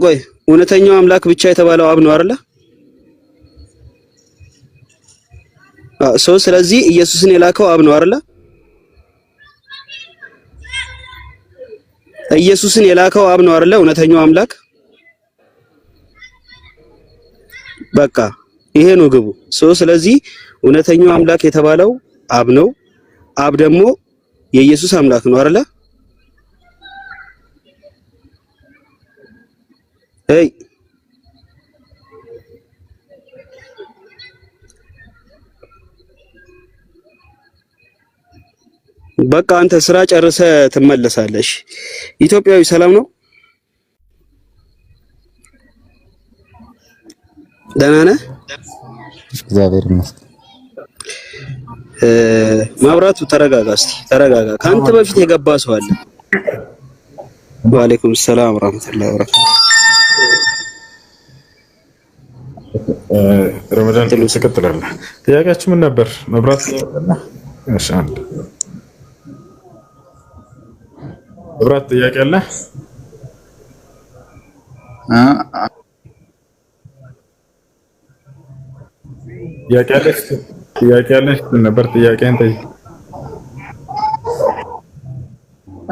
ቆይ እውነተኛው አምላክ ብቻ የተባለው አብ ነው አይደለ? ስለዚህ ኢየሱስን የላከው አብ ነው አይደለ? ኢየሱስን የላከው አብ ነው አይደለ? እውነተኛው አምላክ በቃ ይሄ ነው ግቡ። ስለዚህ እውነተኛው አምላክ የተባለው አብ ነው። አብ ደግሞ የኢየሱስ አምላክ ነው አይደለ? በቃ አንተ ስራ ጨርሰ ትመለሳለሽ። ኢትዮጵያዊ ሰላም ነው? ደህና ነህ? እግዚአብሔር ይመስገን። ማብራቱ ተረጋጋ፣ እስቲ ተረጋጋ። ካንተ በፊት የገባ ሰው አለ? ወአለይኩም ሰላም ወራህመቱላሂ ወበረካቱ። ረመዳን ጥሉ ተከትላለ። ጥያቄያችሁ ምን ነበር? መብራት ያወጣና እሺ፣ አንድ መብራት ጥያቄ አለ? ጥያቄ አለሽ ነበር? ጥያቄን ጠይቅ።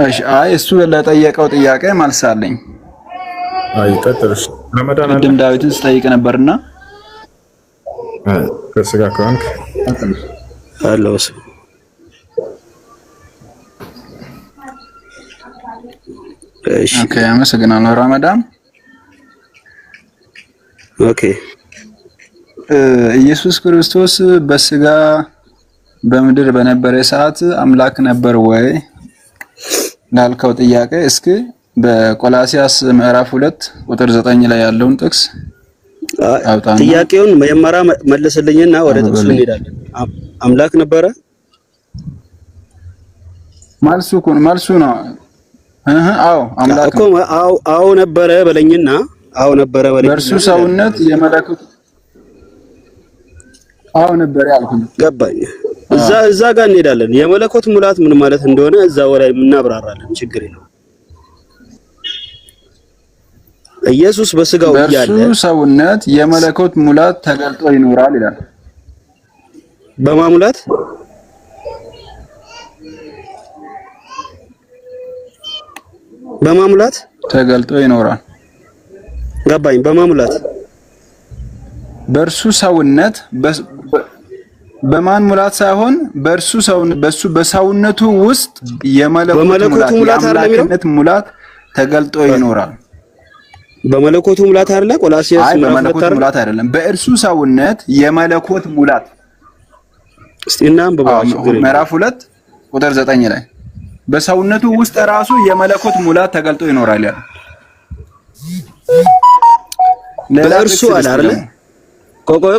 እሺ፣ እሱ ለጠየቀው ጥያቄ መልስ አለኝ። ቀጥልሽ። ረመዳን አለ ቅድም ዳዊትን ስጠይቅ ነበርና ከስጋ ከሆንክ አለውስ ኦኬ፣ አመሰግናለሁ። ረመዳን ኦኬ። ኢየሱስ ክርስቶስ በስጋ በምድር በነበረ ሰዓት አምላክ ነበር ወይ ላልከው ጥያቄ እስኪ በቆላሲያስ ምዕራፍ 2 ቁጥር 9 ላይ ያለውን ጥቅስ አውጣና ጥያቄውን መጀመሪያ መልስልኝና ወደ ጥቅሱ እንሄዳለን። አምላክ ነበረ? መልሱ ነው። አዎ አምላክ እኮ አዎ ነበረ በለኝና፣ አዎ ነበረ በለኝ። በእርሱ ሰውነት የመለኮት አዎ ነበር ያልኩኝ። ገባኝ። እዛ ጋር እንሄዳለን። የመለኮት ሙላት ምን ማለት እንደሆነ እዛው ላይ እናብራራለን። ችግር የለውም። ኢየሱስ በስጋው እያለ በእርሱ ሰውነት የመለኮት ሙላት ተገልጦ ይኖራል ይላል። በማሙላት ተገልጦ ይኖራል። ገባኝ። በማሙላት በእርሱ ሰውነት በማን ሙላት ሳይሆን በሱ በሰውነቱ ውስጥ የመለኮት ሙላት ተገልጦ ይኖራል። በመለኮቱ ሙላት አይደለ? ቆላሲያስ በመለኮት ሙላት አይደለም፣ በእርሱ ሰውነት የመለኮት ሙላት። እስቲ እናንብበው። ምዕራፍ 2 ቁጥር 9 ላይ በሰውነቱ ውስጥ ራሱ የመለኮት ሙላት ተገልጦ ይኖራል ያለው በእርሱ አለ አይደለ?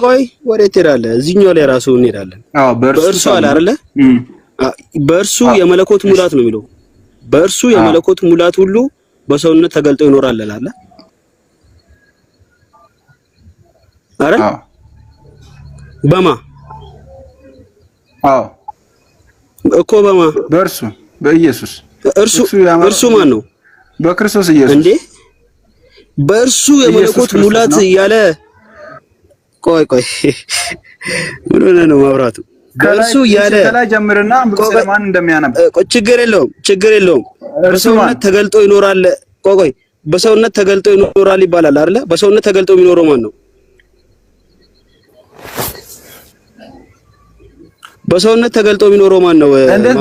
ቆይ ወዴት ትሄዳለህ? እዚህኛው ላይ ራሱ እንሄዳለን። በእርሱ አለ አይደለ? በእርሱ የመለኮት ሙላት ነው የሚለው። በእርሱ የመለኮት ሙላት ሁሉ በሰውነት ተገልጦ ይኖራል አለ አይደል? በማ እኮ በማ በእርሱ በኢየሱስ እርሱ ማን ነው? በክርስቶስ ኢየሱስ እንዴ በእርሱ የመለኮት ሙላት እያለ ቆይ ምን ሆነ ነው ማብራቱ? በእርሱ እያለ ከላይ ጀምርና ስለማን እንደሚያነብ ችግር የለውም። በሰውነት ተገልጦ ይኖራል። ቆይ በሰውነት ተገልጦ ይኖራል ይባላል አይደለ? በሰውነት ተገልጦ የሚኖረው ማን ነው? በሰውነት ተገልጦ የሚኖረው ማን ነው? እንዴት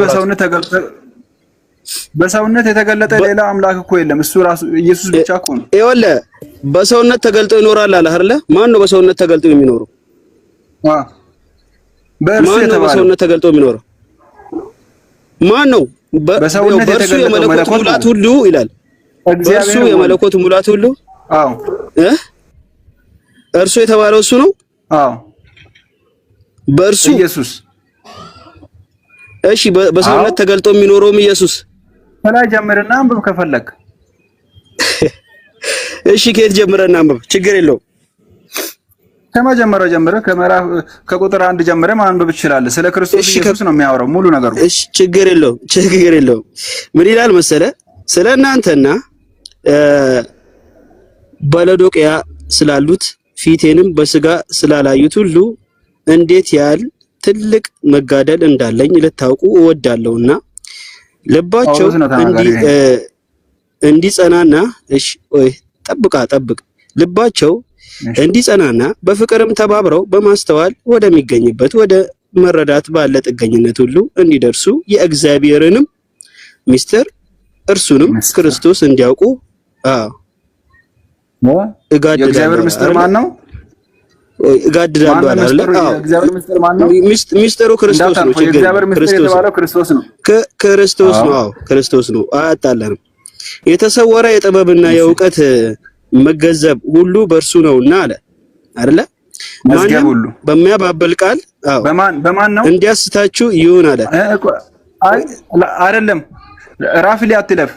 በሰውነት የተገለጠ ሌላ አምላክ እኮ የለም። እሱ ራሱ ኢየሱስ ብቻ እኮ ነው። ይኸውልህ በሰውነት ተገልጦ ይኖራል አለ አይደለ? ማን ነው በሰውነት ተገልጦ የሚኖረው? ማን ነው በሰውነት ተገልጦ የሚኖረው? ማን ነው? በእርሱ የመለኮት ሙላት ሁሉ ይላል። በእርሱ የመለኮት ሙላት ሁሉ እርሱ የተባለው እሱ ነው። በእርሱ ኢየሱስ። እሺ በሰውነት ተገልጦ የሚኖረውም ኢየሱስ ከላይ ጀምረና አንብብ ከፈለክ። እሺ ከየት ጀምረና አንብብ? ችግር የለውም። ከመጀመሪያው ጀምረህ ከቁጥር 1 ጀምረህ ማንበብ ትችላለህ። ስለ ክርስቶስ ኢየሱስ ነው የሚያወራው ሙሉ ነገሩ። እሺ ችግር የለውም። ምን ይላል መሰለ? ስለ እናንተና በሎዶቅያ ስላሉት ፊቴንም በስጋ ስላላዩት ሁሉ እንዴት ያህል ትልቅ መጋደል እንዳለኝ ልታውቁ እወዳለሁና ልባቸው እንዲጸናና እሺ ወይ ጠብቅ ልባቸው እንዲጸናና በፍቅርም ተባብረው በማስተዋል ወደሚገኝበት ወደ መረዳት ባለ ጥገኝነት ሁሉ እንዲደርሱ የእግዚአብሔርንም ምስጢር እርሱንም ክርስቶስ እንዲያውቁ የእግዚአብሔር ምስጢር ማን ነው? እጋድላለሁ አይደል? የእግዚአብሔር ምስጢር ማን ነው? ምስጢሩ ክርስቶስ ነው። የእግዚአብሔር ምስጢር የተባለው ክርስቶስ ነው። ክርስቶስ ነው። አዎ ክርስቶስ ነው። አያጣላንም። የተሰወረ የጥበብና የእውቀት መገንዘብ ሁሉ በእርሱ ነውና አለ አይደለ? ማንም በሚያባብል ቃል በማን ነው እንዲያስታችሁ ይሁን አለ። አይደለም ራፍሊ አትለፍ።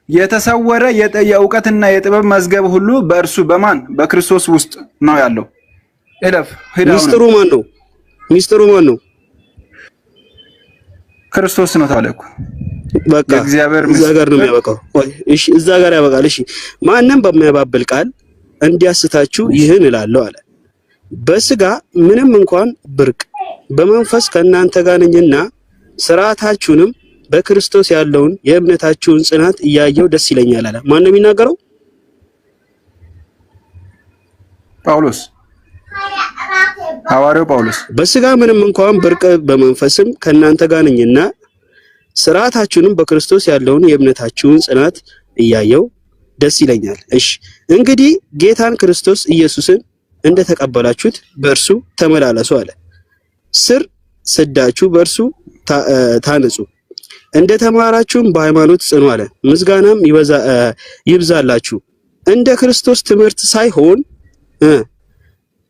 የተሰወረ የእውቀትና የጥበብ መዝገብ ሁሉ በእርሱ በማን በክርስቶስ ውስጥ ነው ያለው። እለፍ። ሚስጥሩ ማን ነው? ክርስቶስ ነው ተባለ እኮ። በቃ እዛ ጋር ነው የሚያበቃው። እሺ እዛ ጋር ያበቃል። እሺ ማንም በሚያባብል ቃል እንዲያስታችሁ ይህን እላለሁ አለ። በስጋ ምንም እንኳን ብርቅ በመንፈስ ከእናንተ ጋር ነኝና ስርዓታችሁንም በክርስቶስ ያለውን የእምነታችሁን ጽናት እያየው ደስ ይለኛል አለ። ማን ነው የሚናገረው? ጳውሎስ፣ ሐዋርያው ጳውሎስ። በስጋ ምንም እንኳን ብርቅ በመንፈስም ከእናንተ ጋር ነኝና ስርዓታችሁንም በክርስቶስ ያለውን የእምነታችሁን ጽናት እያየው ደስ ይለኛል። እሺ እንግዲህ ጌታን ክርስቶስ ኢየሱስን እንደተቀበላችሁት በእርሱ ተመላለሱ አለ። ስር ሰዳችሁ በእርሱ ታነጹ፣ እንደተማራችሁም በሃይማኖት ጽኑ አለ። ምስጋናም ይብዛላችሁ፣ እንደ ክርስቶስ ትምህርት ሳይሆን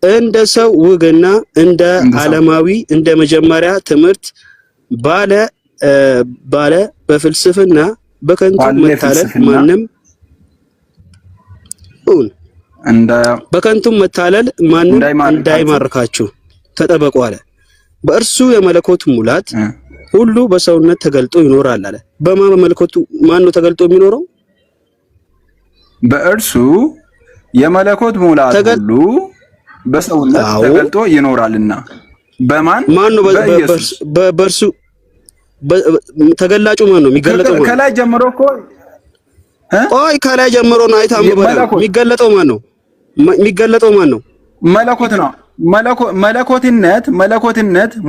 እንደ ሰው ወግና እንደ ዓለማዊ እንደ መጀመሪያ ትምህርት ባለ በፍልስፍና በከንቱ መታለል ማንም እንዳይማርካችሁ ተጠበቁ አለ። በእርሱ የመለኮት ሙላት ሁሉ በሰውነት ተገልጦ ይኖራል አለ። በመለኮቱ ማን ነው ተገልጦ የሚኖረው? በእርሱ የመለኮት ሙላት ሁሉ በሰውነት ተገልጦ ይኖራልና በማን ነው? በእርሱ ተገላጩ ማን ነው? የሚገለጠው ማን ነው? ከላይ ጀምሮ እኮ ቆይ ከላይ ጀምሮ ነው አይታምበላ። የሚገለጠው ማን ነው? መለኮት ነው። መለኮትነት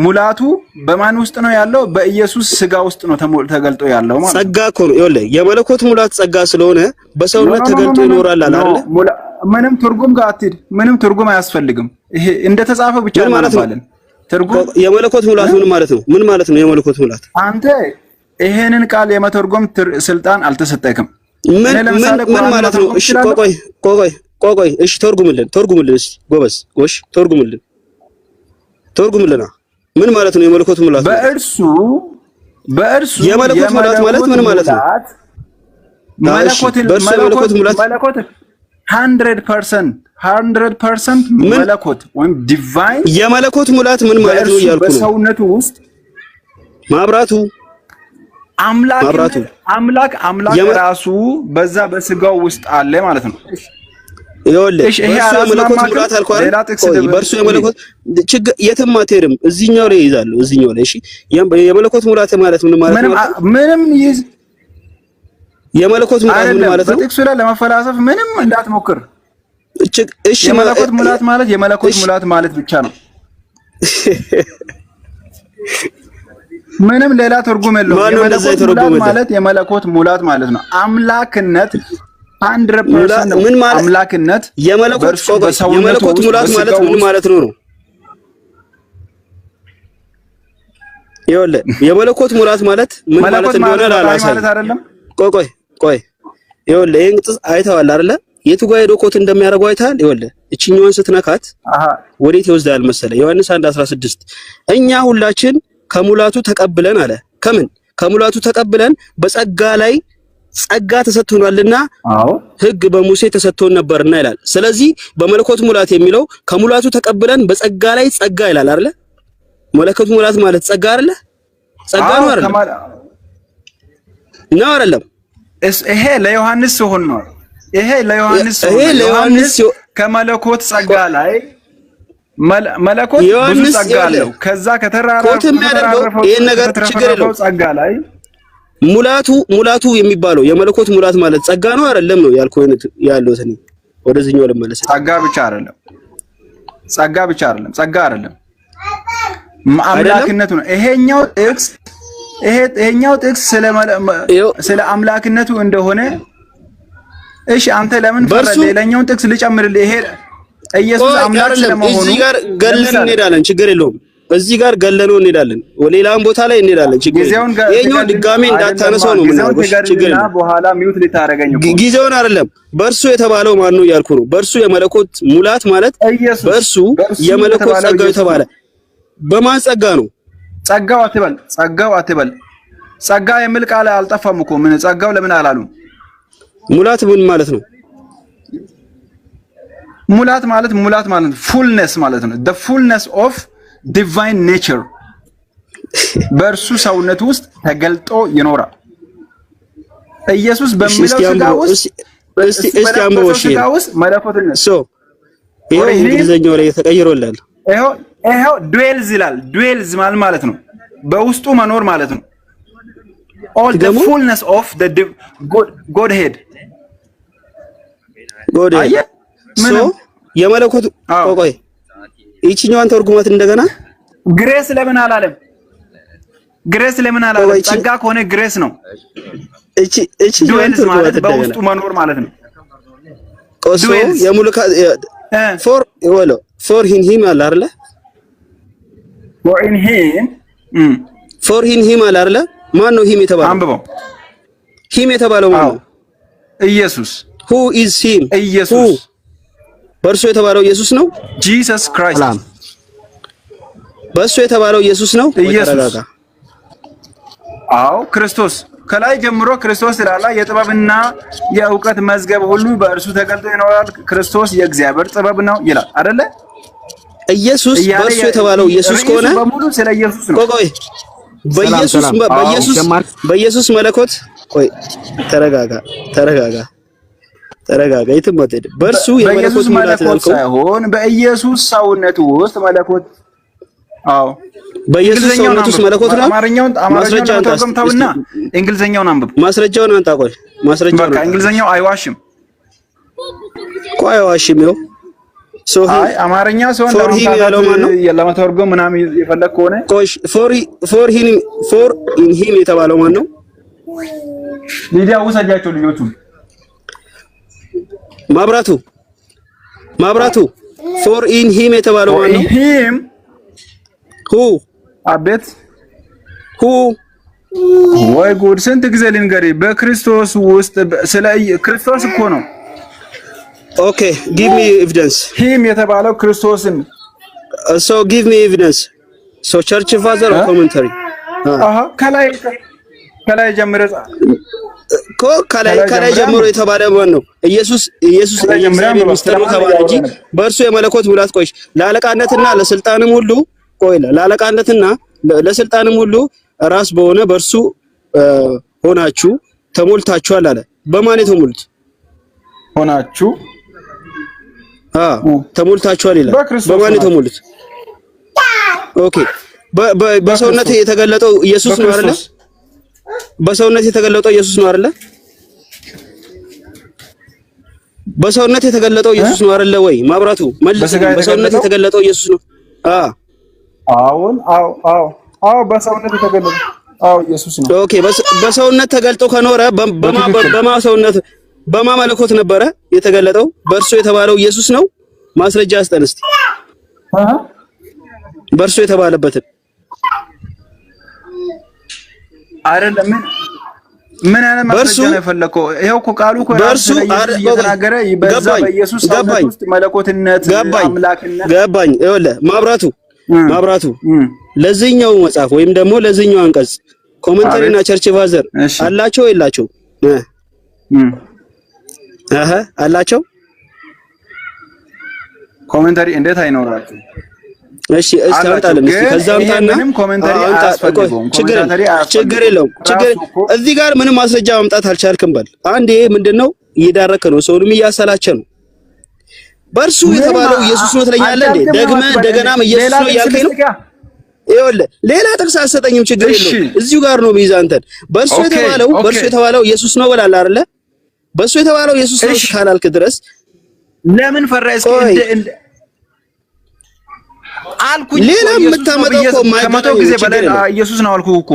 ሙላቱ በማን ውስጥ ነው ያለው? በኢየሱስ ስጋ ውስጥ ነው ተገልጦ ያለው ማለት። ጸጋ እኮ ነው። ይኸውልህ የመለኮት ሙላት ጸጋ ስለሆነ በሰውነት ተገልጦ ይኖራል አለ አይደል? ምንም ትርጉም ጋር አትሂድ። ምንም ትርጉም አያስፈልግም። ይሄ እንደተጻፈ ብቻ እናነባለን። ትርጉም የመለኮት ሙላት ምን ማለት ነው? ምን ማለት ነው የመለኮት ሙላት? አንተ ይሄንን ቃል የመተርጎም ስልጣን አልተሰጠክም። ምን ማለት ነው? እሺ ቆይ እሺ ተርጉምልን። እሺ ጎበዝ ጎሽ ተርጉምልና ምን ማለት ነው የመለኮት ሙላት? በእርሱ የመለኮት ሙላት ማለት ምን ማለት ነው? መለኮት 100% መለኮት ወይም ዲቫይን የመለኮት ሙላት ምን ማለት ነው እያልኩ ነው። በሰውነቱ ውስጥ ማብራቱ አምላክ ራሱ በዛ በስጋው ውስጥ አለ ማለት ነው። ይኸውልህ በእርሱ የመለኮት ሙላት አልኩህ አይደል? በእርሱ የመለኮት ችግር የትም አትሄድም። እዚህኛው ላይ ይይዛለሁ። እዚህኛው ላይ እሺ። የመለኮት ሙላት ማለት ምን ማለት ነው? ምንም ይዝ የመለኮት ሙላት ምን ማለት ነው? በጥቅሱ ላይ ለመፈላሰፍ ምንም እንዳትሞክር። እሺ የመለኮት ሙላት ማለት የመለኮት ሙላት ማለት ብቻ ነው። ምንም ሌላ ትርጉም የለውም። የመለኮት ሙላት ማለት የመለኮት ሙላት ማለት ነው። አምላክነት 100% ምን ማለት አምላክነት የመለኮት ሙላት ማለት ምን ማለት ነው? ይኸውልህ የመለኮት ሙላት ማለት ምን ማለት እንደሆነ ላላሳይ። ቆይ ይኸውልህ ይሄን ጥቅስ አይተዋል አይደለ? የቱ ጋር ሄዶ ኮት እንደሚያደርገው አይተሃል? ይኸውልህ እቺኛዋን ስትነካት ወዴት ይወስዳል መሰለ? ዮሐንስ 1:16 እኛ ሁላችን ከሙላቱ ተቀብለን አለ። ከሙላቱ ተቀብለን በጸጋ ላይ ጸጋ ተሰጥቶናልና ሕግ በሙሴ ተሰጥቶን ነበርና ይላል። ስለዚህ በመለኮት ሙላት የሚለው ከሙላቱ ተቀብለን በጸጋ ላይ ጸጋ ይላል አይደለ? መለኮት ሙላት ማለት ጸጋ አይደለ? ጸጋ ነው አይደለ? ነው አይደለም? ይሄ ለዮሐንስ ሲሆን ነው። ይሄ ለዮሐንስ ከመለኮት ጸጋ ላይ መለኮት ብዙ ጸጋ አለው። ከዛ ከተራራፈው ይሄን ነገር ችግር የለውም ጸጋ ላይ ሙላቱ የሚባለው የመለኮት ሙላት ማለት ጸጋ ነው አይደለም ነው ያልኩህ ያለው እኔ ወደዚህኛው ልመለስ። ጸጋ ብቻ አይደለም አምላክነቱ ነው። ይሄኛው ጥቅስ ስለ አምላክነቱ እንደሆነ እሺ፣ አንተ ለምን ፈረደ? ሌላኛውን ጥቅስ ልጨምርልህ። ይሄ ኢየሱስ አምላክ ስለመሆኑ እዚህ ጋር ገለን እንሄዳለን፣ ችግር የለውም። እዚህ ጋር ገለነው እንሄዳለን፣ ሌላም ቦታ ላይ እንሄዳለን፣ ችግር የለውም። ይሄኛው ድጋሜ እንዳታነሳው ነው ምናምን፣ ችግር የለውም። በኋላ ሚውት ልታረገኝ እኮ ጊዜውን አይደለም። በእርሱ የተባለው ማን ነው እያልኩ ነው። በእርሱ የመለኮት ሙላት ማለት በእርሱ የመለኮት ጸጋው የተባለ በማን ጸጋ ነው? ጸጋው አትበል። ጸጋ የሚል ቃል አልጠፋም እኮ። ምን ጸጋው ለምን አላሉም? ሙላት ምን ማለት ነው? ሙላት ማለት ፉልነስ ማለት ነው። the fullness of divine nature በእርሱ ሰውነት ውስጥ ተገልጦ ይኖራል። ኢየሱስ በሚለው ሥጋ ውስጥ እስቲ አንብበው እሺ፣ መለኮትነት ይሄው እንግሊዘኛው ላይ ተቀይሮላል። ይሄው dwells ይላል። dwells ማለት ነው በውስጡ መኖር ማለት ነው። all the fullness of the godhead የመለኮት ቆይ ይቺኛዋን ተርጉማት እንደገና ግሬስ ለምን አላለም? ጸጋ ከሆነ ግሬስ ነው። እቺ ማለት በውስጡ መኖር ማለት ነው። ቆሶ የሙሉካ ፎር ሂም አለ አይደለ? ፎር ሂም አለ አይደለ? ማን ነው ሂም የተባለው? አንብበው። ሂም የተባለው ማን ነው? ኢየሱስ። who is him? ኢየሱስ። በእርሱ የተባለው ኢየሱስ ነው። Jesus Christ። በእሱ የተባለው ኢየሱስ ነው። ኢየሱስ። አዎ ክርስቶስ። ከላይ ጀምሮ ክርስቶስ ይላል። የጥበብና የእውቀት መዝገብ ሁሉ በእርሱ ተገልጦ ይኖራል። ክርስቶስ የእግዚአብሔር ጥበብ ነው ይላል አይደለ? ኢየሱስ በእሱ የተባለው ኢየሱስ ከሆነ በሙሉ ስለ ኢየሱስ ነው። ቆይ በኢየሱስ መለኮት ቆይ ተረጋጋ የትም አትሄድም። በእርሱ የመለኮት ሙላት ያልከው ሳይሆን በኢየሱስ ሰውነት ውስጥ መለኮት በኢየሱስ ሰውነት ውስጥ መለኮት ነው። ማስረጃውን ተውና እንግሊዘኛውን አንብብ። ማስረጃውን አንጣ። ቆይ ማስረጃውን እንግሊዘኛው አይዋሽም። ቆይ አይዋሽም ይኸው አይ አማርኛ ሰውን ለመተርጎም ምናምን የፈለክ ከሆነ ፎር ኢን ሂም የተባለው ማን ነው? ሚዲያ ውሰጃቸው ልጆቹ። ማብራቱ ፎር ኢን ሂም የተባለው ማን ነው? ሂም አቤት ወይ ጉድ! ስንት ጊዜ ልንገርህ። በክርስቶስ ውስጥ ስለ ክርስቶስ እኮ ነው። ኦኬ ጊቭ ሚ ኤቪደንስ። ሂም የተባለው ክርስቶስን ሶ ጊቭ ሚ ኤቪደንስ። ሶ ቸርች ፋዘር ኦር ኮሜንታሪ ከላይ ጀምሮ ከላይ ጀምሮ የተባለ ማን ነው? ኢየሱስ የእግዚአብሔር ሚስጥር ነው ተባለ እንጂ በእርሱ የመለኮት ሙላት ቆይሽ ለአለቃነትና ለስልጣንም ሁሉ ለአለቃነትና ለስልጣንም ሁሉ ራስ በሆነ በእርሱ ሆናችሁ ተሞልታችኋል አለ። በማን የተሞሉት ሆናችሁ? ተሞልታችኋል ይላል። በማን የተሞሉት? ኦኬ በሰውነት የተገለጠው ኢየሱስ ነው አይደለ? በሰውነት የተገለጠው ኢየሱስ ነው አይደለ? በሰውነት የተገለጠው ኢየሱስ ነው አይደለ ወይ? ማብራቱ መልስ። በሰውነት የተገለጠው ኢየሱስ ነው። አዎ በሰውነት የተገለጠ አዎ ኢየሱስ ነው። ኦኬ በሰውነት ተገልጦ ከኖረ በማ ሰውነት በማ መለኮት ነበረ የተገለጠው? በእርሱ የተባለው ኢየሱስ ነው። ማስረጃ አስጠን እስቲ በእርሱ የተባለበትን። አይደለም ምን አይነት ማስረጃ ነው የፈለከው? ይሄው እኮ ቃሉ እኮ ራሱ እየተናገረ በዛ በኢየሱስ ሰውነት ውስጥ መለኮትነት አምላክነት ገባኝ። ይኸውልህ ማብራቱ ለዚህኛው መጽሐፍ ወይም ደግሞ ለዚህኛው አንቀጽ ኮሜንታሪ እና ቸርች ፋዘር አላቸው የላቸው? አላቸው። ኮሜንታሪ እንዴት አይኖራቸው? እሺ አምጣልን እስኪ። ከዛ አምጣና ችግር የለውም። እዚህ ጋር ምንም ማስረጃ ማምጣት አልቻልክም። በል አንዴ ምንድነው እየዳረከ ነው፣ ሰውንም እያሰላቸ ነው። በእርሱ የተባለው ኢየሱስ ነው ትለኛለህ እንዴ? ደግመህ እንደገናም ኢየሱስ ነው እያልከኝ ነው። ይኸውልህ ሌላ ጥቅስ አትሰጠኝም፣ ችግር የለውም። እዚሁ ጋር ነው ቢይዝ አንተን። በእርሱ የተባለው ኢየሱስ ነው ብላለህ አይደለ? በእርሱ የተባለው ኢየሱስ ነው ካላልክ ድረስ ለምን ፈራይስ እንደ አልኩኝ። ሌላ የምታመጣው እኮ ከመቶ ጊዜ በላይ ኢየሱስ ነው አልኩህ እኮ።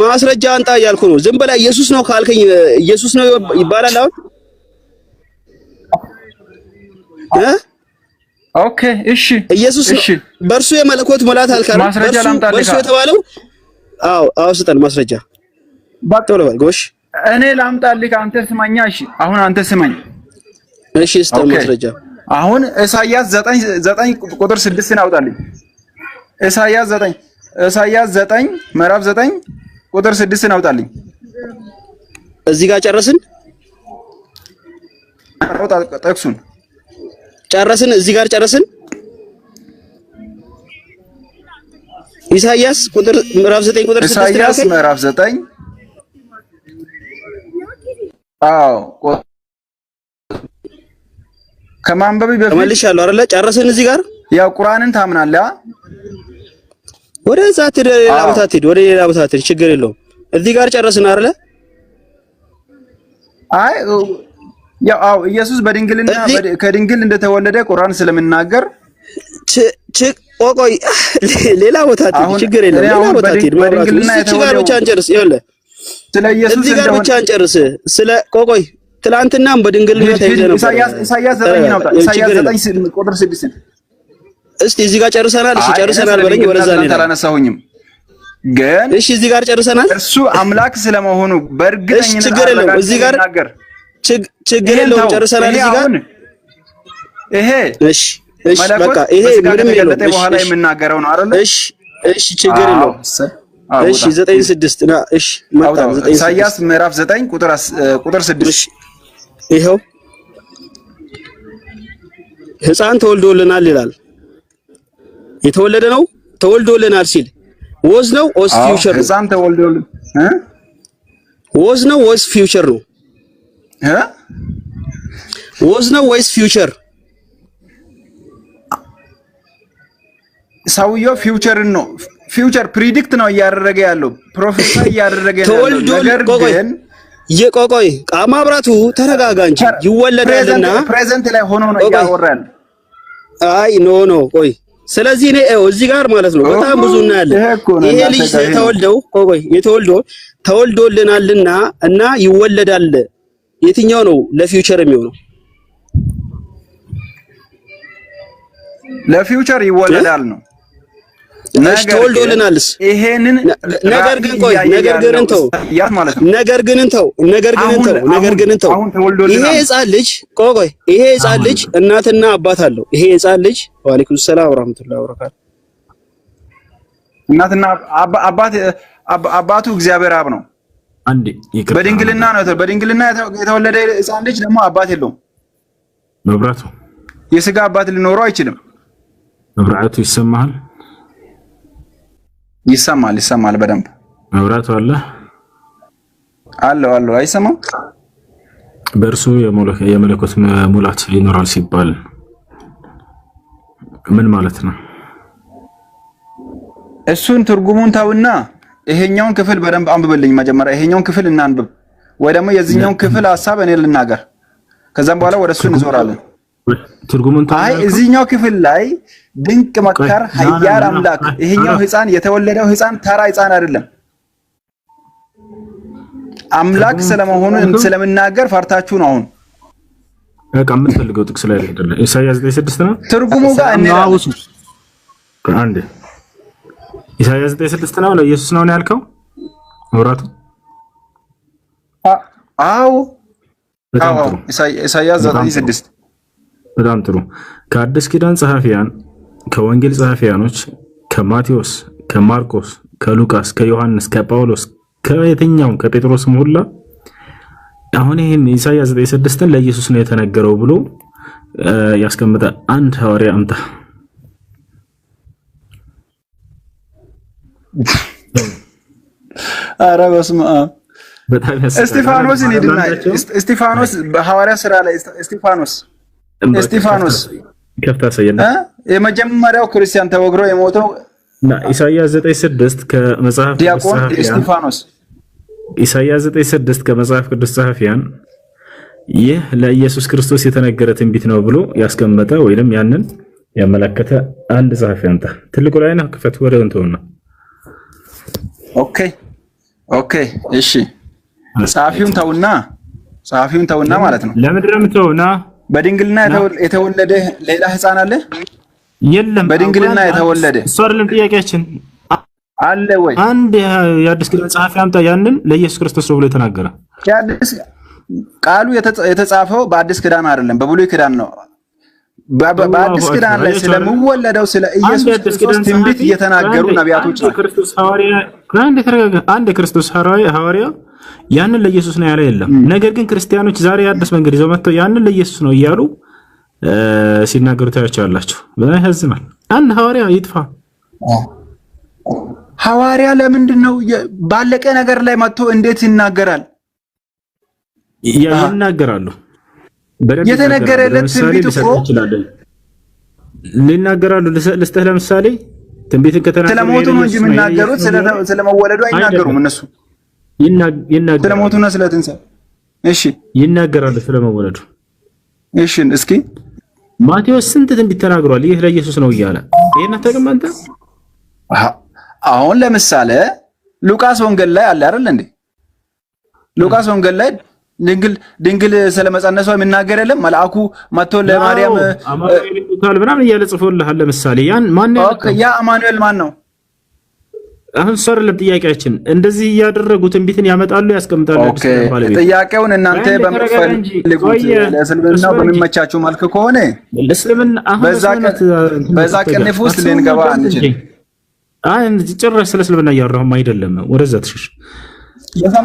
ማስረጃ አንጣ እያልኩ ነው። ዝም ብለህ ኢየሱስ ነው ካልከኝ ኢየሱስ ነው ይባላል አሁን? ኦኬ እሺ ኢየሱስ በእርሱ የመለኮት ሙላት አልካለም። ማስረጃ ላምጣልህ። በእርሱ የተባለው አዎ ስጠን ማስረጃ ባጥሎ ጎሽ። እኔ ላምጣልህ፣ አንተ ስማኛ። እሺ አሁን አንተ ስማኝ። እሺ ስጠን ማስረጃ። አሁን ኢሳይያስ 9 ቁጥር 6 አውጣልኝ። ኢሳይያስ 9 ምዕራፍ 9 ቁጥር 6 አውጣልኝ። እዚህ ጋር ጨረስን? አውጣ ጠቅሱን ጨረስን? እዚህ ጋር ጨረስን? ኢሳይያስ ምዕራፍ 9 ቁጥር 6 ኢሳይያስ ምዕራፍ 9 አዎ ከማንበብ በፊት ተመልሻለሁ አይደለ? ጨረስን? እዚህ ጋር ያው ቁርአንን ታምናለህ? ወደ ዛት ሌላ ቦታ ትሄድ፣ ወደ ሌላ ቦታ ትሄድ፣ ችግር የለውም። እዚህ ጋር ጨረስን አይደለ? አይ ያው ኢየሱስ በድንግልና ከድንግል እንደተወለደ ቁርአን ስለምናገር ቆይ ሌላ ቦታ ትሄድ፣ ችግር የለውም። ሌላ ቦታ ትሄድ። በድንግልና የተወለደ ብቻ አንጨርስ። ይኸውልህ ስለ ኢየሱስ እዚህ ጋር ብቻ አንጨርስ። ስለ ቆይ ትላንትናም በድንግልና ተይዘ ነበር። ኢሳይያስ 9 ነው። ኢሳይያስ 9 ቁጥር 6 እስቲ እዚህ ጋር ጨርሰናል። እሺ ጨርሰናል በለኝ። ወደዛ ነው አላነሳሁኝም ግን እሺ እዚህ ጋር ጨርሰናል። እርሱ አምላክ ስለመሆኑ በእርግጠኝነት ችግር የለውም። እዚህ ጋር ችግር የለውም። ጨርሰናል። እዚህ ጋር ይሄ እሺ በቃ ይሄ ምንም የለውም። በኋላ የምናገረው ነው አይደል? እሺ ችግር የለውም። እሺ 9:6 ና እሺ መጣ 9 ኢሳይያስ ምዕራፍ 9 ቁጥር 6 ይሄው ሕፃን ተወልዶልናል ይላል። የተወለደ ነው ተወልዶልናል ሲል ወዝ ነው ወዝ ፊውቸር ነው? ሕፃን ተወልዶልን ወዝ ነው ወዝ ፊውቸር ነው? ወዝ ነው ወይስ ፊውቸር? ሰውየው ፊውቸርን ነው ፊውቸር ፕሪዲክት ነው እያደረገ ያለው ፕሮፌሰር እያደረገ ያለው ነገር ግን የቆቆይ ማብራቱ ተረጋጋ እንጂ ይወለዳልና ፕሬዘንት ላይ ሆኖ ነው እያወራል። አይ ኖ ቆይ ስለዚህ እኔ እዚህ ጋር ማለት ነው በጣም ብዙ እናያለን። ይሄ ልጅ ተወልዶልናልና እና ይወለዳል። የትኛው ነው ለፊውቸር የሚሆነው? ለፊውቸር ይወለዳል ነው። ተወልዶልናልስ? ይሄንን ነገር ግን ቆይ ነገር ግን እንተው ይሄ ሕፃን ልጅ እናትና አባት አለው። ይሄ ሕፃን ልጅ ወአለይኩም ሰላም ወራህመቱላሂ ወበረካቱ እናትና አባቱ እግዚአብሔር አብ ነው። በድንግልና ነው። በድንግልና የተወለደ ሕፃን ልጅ ደግሞ አባት የለውም። መብራቱ የሥጋ አባት ሊኖረው አይችልም። መብራቱ ይሰማሃል? ይሰማል በደንብ መብራቱ አለው አይሰማም? በእርሱ የመለኮት ሙላት ይኖራል ሲባል ምን ማለት ነው? እሱን ትርጉሙን ታውና ይሄኛውን ክፍል በደንብ አንብብልኝ። መጀመሪያ ይሄኛውን ክፍል እናንብብ፣ ወይ ደግሞ የዚህኛውን ክፍል ሐሳብ እኔ ልናገር። ከዛም በኋላ ወደ እሱ እንዞራለን። ትርጉሙን አይ እዚህኛው ክፍል ላይ ድንቅ መካር ኃያል አምላክ ይሄኛው ህፃን የተወለደው ህፃን ተራ ህፃን አይደለም። አምላክ ስለመሆኑ ስለምናገር ፈርታችሁ ነው። አሁን በቃ የምትፈልገው ጥቅስ ላይ አይደለም። ኢሳይያስ 9:6 ነው ትርጉሙ ጋር እንላውስ አንዴ ኢሳይያስ 9:6 ነው ለኢየሱስ ነው ያልከው ወራቱ? አዎ ኢሳይያስ 9:6 በጣም ጥሩ። ከአዲስ ኪዳን ጸሐፊያን ከወንጌል ጸሐፊያኖች ከማቴዎስ፣ ከማርቆስ፣ ከሉቃስ፣ ከዮሐንስ፣ ከጳውሎስ ከየትኛውም ከጴጥሮስም ሁላ አሁን ይሄን ኢሳይያስ 9:6 ለኢየሱስ ነው የተነገረው ብሎ ያስቀምጣ አንድ ሐዋርያ አምጣ። ኧረ በስመ አብ እስጢፋኖስ ይሄድና እስጢፋኖስ በሐዋርያ ሥራ ላይ እስጢፋኖስ ከፍታ ሰየና የመጀመሪያው ክርስቲያን ተወግሮ የሞተው ኢሳይያስ 9:6 ከመጽሐፍ ዲያቆን እስጢፋኖስ ኢሳይያስ 9:6 ከመጽሐፍ ቅዱስ ጸሐፊያን ይህ ለኢየሱስ ክርስቶስ የተነገረ ትንቢት ነው ብሎ ያስቀመጠ ወይንም ያንን ያመለከተ አንድ ጸሐፊ አምጣ። ትልቁ ላይ ነው ክፈት ወደ እንተውና ኦኬ እሺ ጸሐፊውን ተውና ማለት ነው። ለምንድን ነው የምትተውና? በድንግልና የተወለደ ሌላ ህፃን አለ? የለም። በድንግልና የተወለደ እሱ አይደለም ጥያቄያችን። አለ ወይ? አንድ የአዲስ ኪዳን ጸሐፊ አምጣ ያንን ለኢየሱስ ክርስቶስ ነው ብሎ የተናገረ። ቃሉ የተጻፈው በአዲስ ኪዳን አይደለም፣ በብሉይ ኪዳን ነው። በአዲስ ኪዳን ላይ ስለሚወለደው ስለ ኢየሱስ ክርስቶስ ትንቢት እየተናገሩ ነቢያቶች አንድ ክርስቶስ ሐዋርያ ያንን ለኢየሱስ ነው ያለ የለም። ነገር ግን ክርስቲያኖች ዛሬ አዲስ መንገድ ይዘው መጥተው ያንን ለኢየሱስ ነው እያሉ ሲናገሩ ታያቸዋላችሁ። በጣም ያሳዝናል። አንድ ሐዋርያ ይጥፋ። ሐዋርያ ለምንድን ነው ባለቀ ነገር ላይ መጥቶ እንዴት ይናገራል? ይናገራሉ። የተነገረለት ትንቢት እኮ ሊናገራሉ። ልስጥህ ለምሳሌ ትንቢትን ከተናገሩ ስለሞቱ ነው እንጂ የሚናገሩት ስለመወለዱ አይናገሩም። እነሱ ይናገራሉ ስለሞቱና ስለትንሣኤ። እሺ ይናገራሉ ስለመወለዱ። እሺ እስኪ ማቴዎስ ስንት ትንቢት ተናግሯል ይህ ለኢየሱስ ነው እያለ ይሄን አታውቅም አንተ? አሁን ለምሳሌ ሉቃስ ወንጌል ላይ አለ አይደል እንዴ? ሉቃስ ወንጌል ላይ ድንግል ስለመጸነሷ የሚናገር የለም? መልአኩ መጥቶ ለማርያም አማኑኤል ምናምን እያለ ጽፎልሃል። ለምሳሌ ያን ማን ነው? ያ አማኑኤል ማን ነው? አሁን ሰርልም ጥያቄያችን እንደዚህ እያደረጉ ትንቢትን ያመጣሉ ያስቀምጣሉ። ጥያቄውን እናንተ በመፈልጉት ለእስልምናው በሚመቻችሁ መልክ ከሆነ በዛ ቅንፍ ውስጥ ልንገባ አንችል። ጭራሽ ስለ እስልምና እያወራሁም አይደለም። ወደዛ ትሽሽ።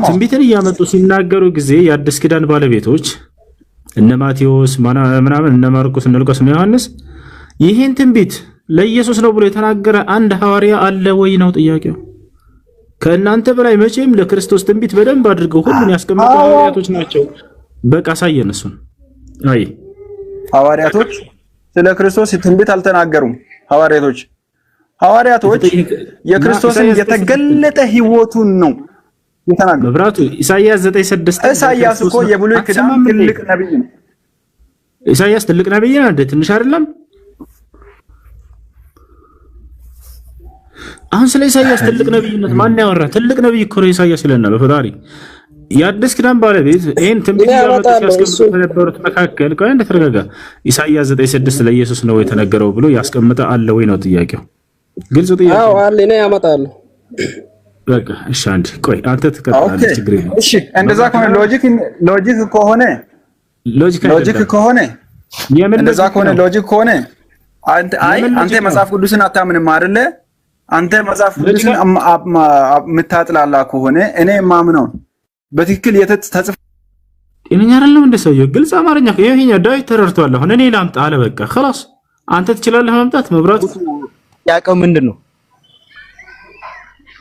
ትንቢትን እያመጡ ሲናገሩ ጊዜ የአዲስ ኪዳን ባለቤቶች እነ ማቴዎስ ምናምን እነ ማርቆስ እነ ሉቃስ እነ ዮሐንስ ይህን ትንቢት ለኢየሱስ ነው ብሎ የተናገረ አንድ ሐዋርያ አለ ወይ ነው ጥያቄው። ከእናንተ በላይ መቼም ለክርስቶስ ትንቢት በደንብ አድርገው ሁሉን ያስቀመጡ ሐዋርያቶች ናቸው። በቃ ሳየን እሱን አይ ሐዋርያቶች ስለ ክርስቶስ ትንቢት አልተናገሩም። ሐዋርያቶች የክርስቶስን የተገለጠ ህይወቱን ነው የተናገሩት። መብራቱ ኢሳይያስ 9:6 ኢሳይያስ እኮ የብሉይ ኪዳን ትልቅ ነብይ ነው። ኢሳይያስ ትልቅ ነብይ ነው እንዴ? ትንሽ አይደለም? አሁን ስለ ኢሳይያስ ትልቅ ነብይነት ማን ያወራ? ትልቅ ነብይ እኮ ነው ኢሳይያስ ይለናል በፈጣሪ። የአዲስ ኪዳን ባለቤት ይሄን ትንቢት ያመጡ ያስቀምጡ ከነበሩት መካከል ቆይ እንደተረጋጋ ኢሳይያስ 9:6 ለኢየሱስ ነው የተነገረው ብሎ ያስቀምጠ አለ ወይ ነው ጥያቄው። ግልጽ ጥያቄ። አዎ አለ ነው ያመጣሉ። በቃ እሺ አንዴ ቆይ አንተ ተከታተል ችግር የለም። እሺ እንደዛ ከሆነ ሎጂክ ከሆነ እንደዛ ከሆነ ሎጂክ ከሆነ አንተ መጽሐፍ ቅዱስን አታምንም አይደለ? አንተ መጽሐፍ ቅዱስን የምታጥላላ ከሆነ እኔ የማምነው በትክክል ተጽፎ ጤነኛ አይደለም እንደ ሰውየው ግልጽ አማርኛ ይሄኛ ዳዊት ተረድቷል። አሁን እኔ ላምጣ አለ በቃ خلاص አንተ ትችላለህ ማምጣት። መብራቱ ያቀው ምንድነው?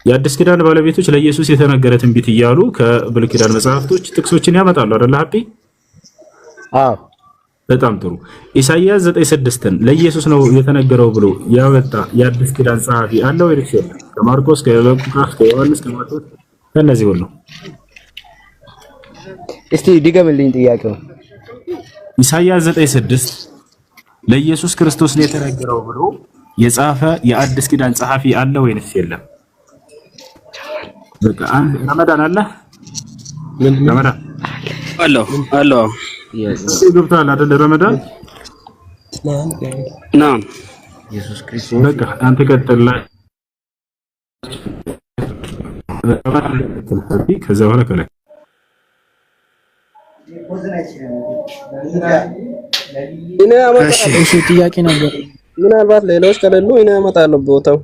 የአዲስ ኪዳን ባለቤቶች ለኢየሱስ የተነገረ ትንቢት እያሉ ከብሉይ ኪዳን መጽሐፍቶች ጥቅሶችን ያመጣሉ አይደል? ሀፒ አዎ በጣም ጥሩ። ኢሳይያስ 9:6ን ለኢየሱስ ነው የተነገረው ብሎ ያወጣ የአዲስ ኪዳን ጸሐፊ አለ ወይ? ከማርቆስ ከሉቃስ ከዮሐንስ ከማቴዎስ ከነዚህ ሁሉ እስቲ ድገምልኝ ጥያቄው። ኢሳይያስ 9:6 ለኢየሱስ ክርስቶስ ነው የተነገረው ብሎ የጻፈ የአዲስ ኪዳን ጸሐፊ አለ ወይንስ የለም? በቃ አንድ ረመዳን አለ ረመዳን አሎ ገብቷል አይደል? ረመዳን ናም ኢየሱስ ክርስቶስ በቃ አንተ ቀጥል። ከዛ በኋላ ከላይ እኔ አመጣለሁ። እሺ ጥያቄ ነበር። ምናልባት ሌሎች ከሌሉ እኔ አመጣለሁ ቦታው።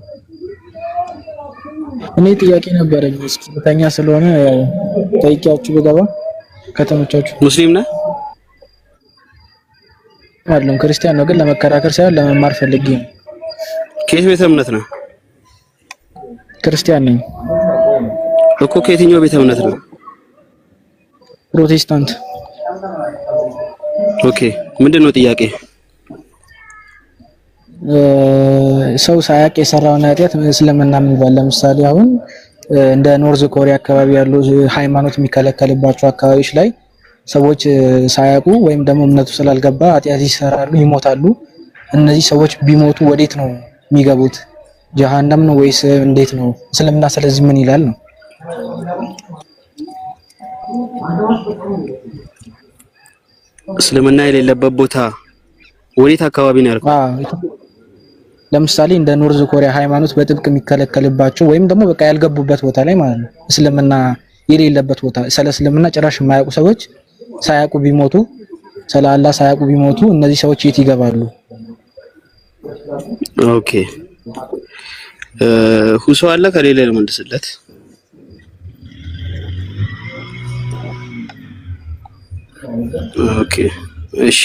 እኔ ጥያቄ ነበረኝ። እስኪ በተኛ ስለሆነ ያው ጠይቂያችሁ ብገባ ከተመቻችሁ። ሙስሊም ነህ? አይደለም ክርስቲያን ነው፣ ግን ለመከራከር ሳይሆን ለመማር ፈልጌ ነው። ከየት ቤተ እምነት ነህ? ክርስቲያን ነኝ እኮ። ከየትኛው ቤተ እምነት ነው? ፕሮቴስታንት። ኦኬ፣ ምንድን ነው ጥያቄ? ሰው ሳያውቅ የሰራውን ኃጢአት እስልምና ምን ይላል? ለምሳሌ አሁን እንደ ኖርዝ ኮሪያ አካባቢ ያሉ ሃይማኖት የሚከለከልባቸው አካባቢዎች ላይ ሰዎች ሳያውቁ ወይም ደግሞ እምነቱ ስላልገባ ኃጢአት ይሰራሉ፣ ይሞታሉ። እነዚህ ሰዎች ቢሞቱ ወዴት ነው የሚገቡት? ጀሃነም ነው ወይስ እንዴት ነው? እስልምና ስለዚህ ምን ይላል ነው? እስልምና የሌለበት ቦታ ወዴት አካባቢ ነው ያልከው? ለምሳሌ እንደ ኖርዝ ኮሪያ ሃይማኖት በጥብቅ የሚከለከልባቸው ወይም ደግሞ በቃ ያልገቡበት ቦታ ላይ ማለት ነው። እስልምና የሌለበት ቦታ፣ ስለ እስልምና ጭራሽ የማያውቁ ሰዎች ሳያውቁ ቢሞቱ፣ ስለ አላህ ሳያውቁ ቢሞቱ እነዚህ ሰዎች የት ይገባሉ? ኦኬ ሁሶ አለ ከሌለ ለመንደስለት። ኦኬ እሺ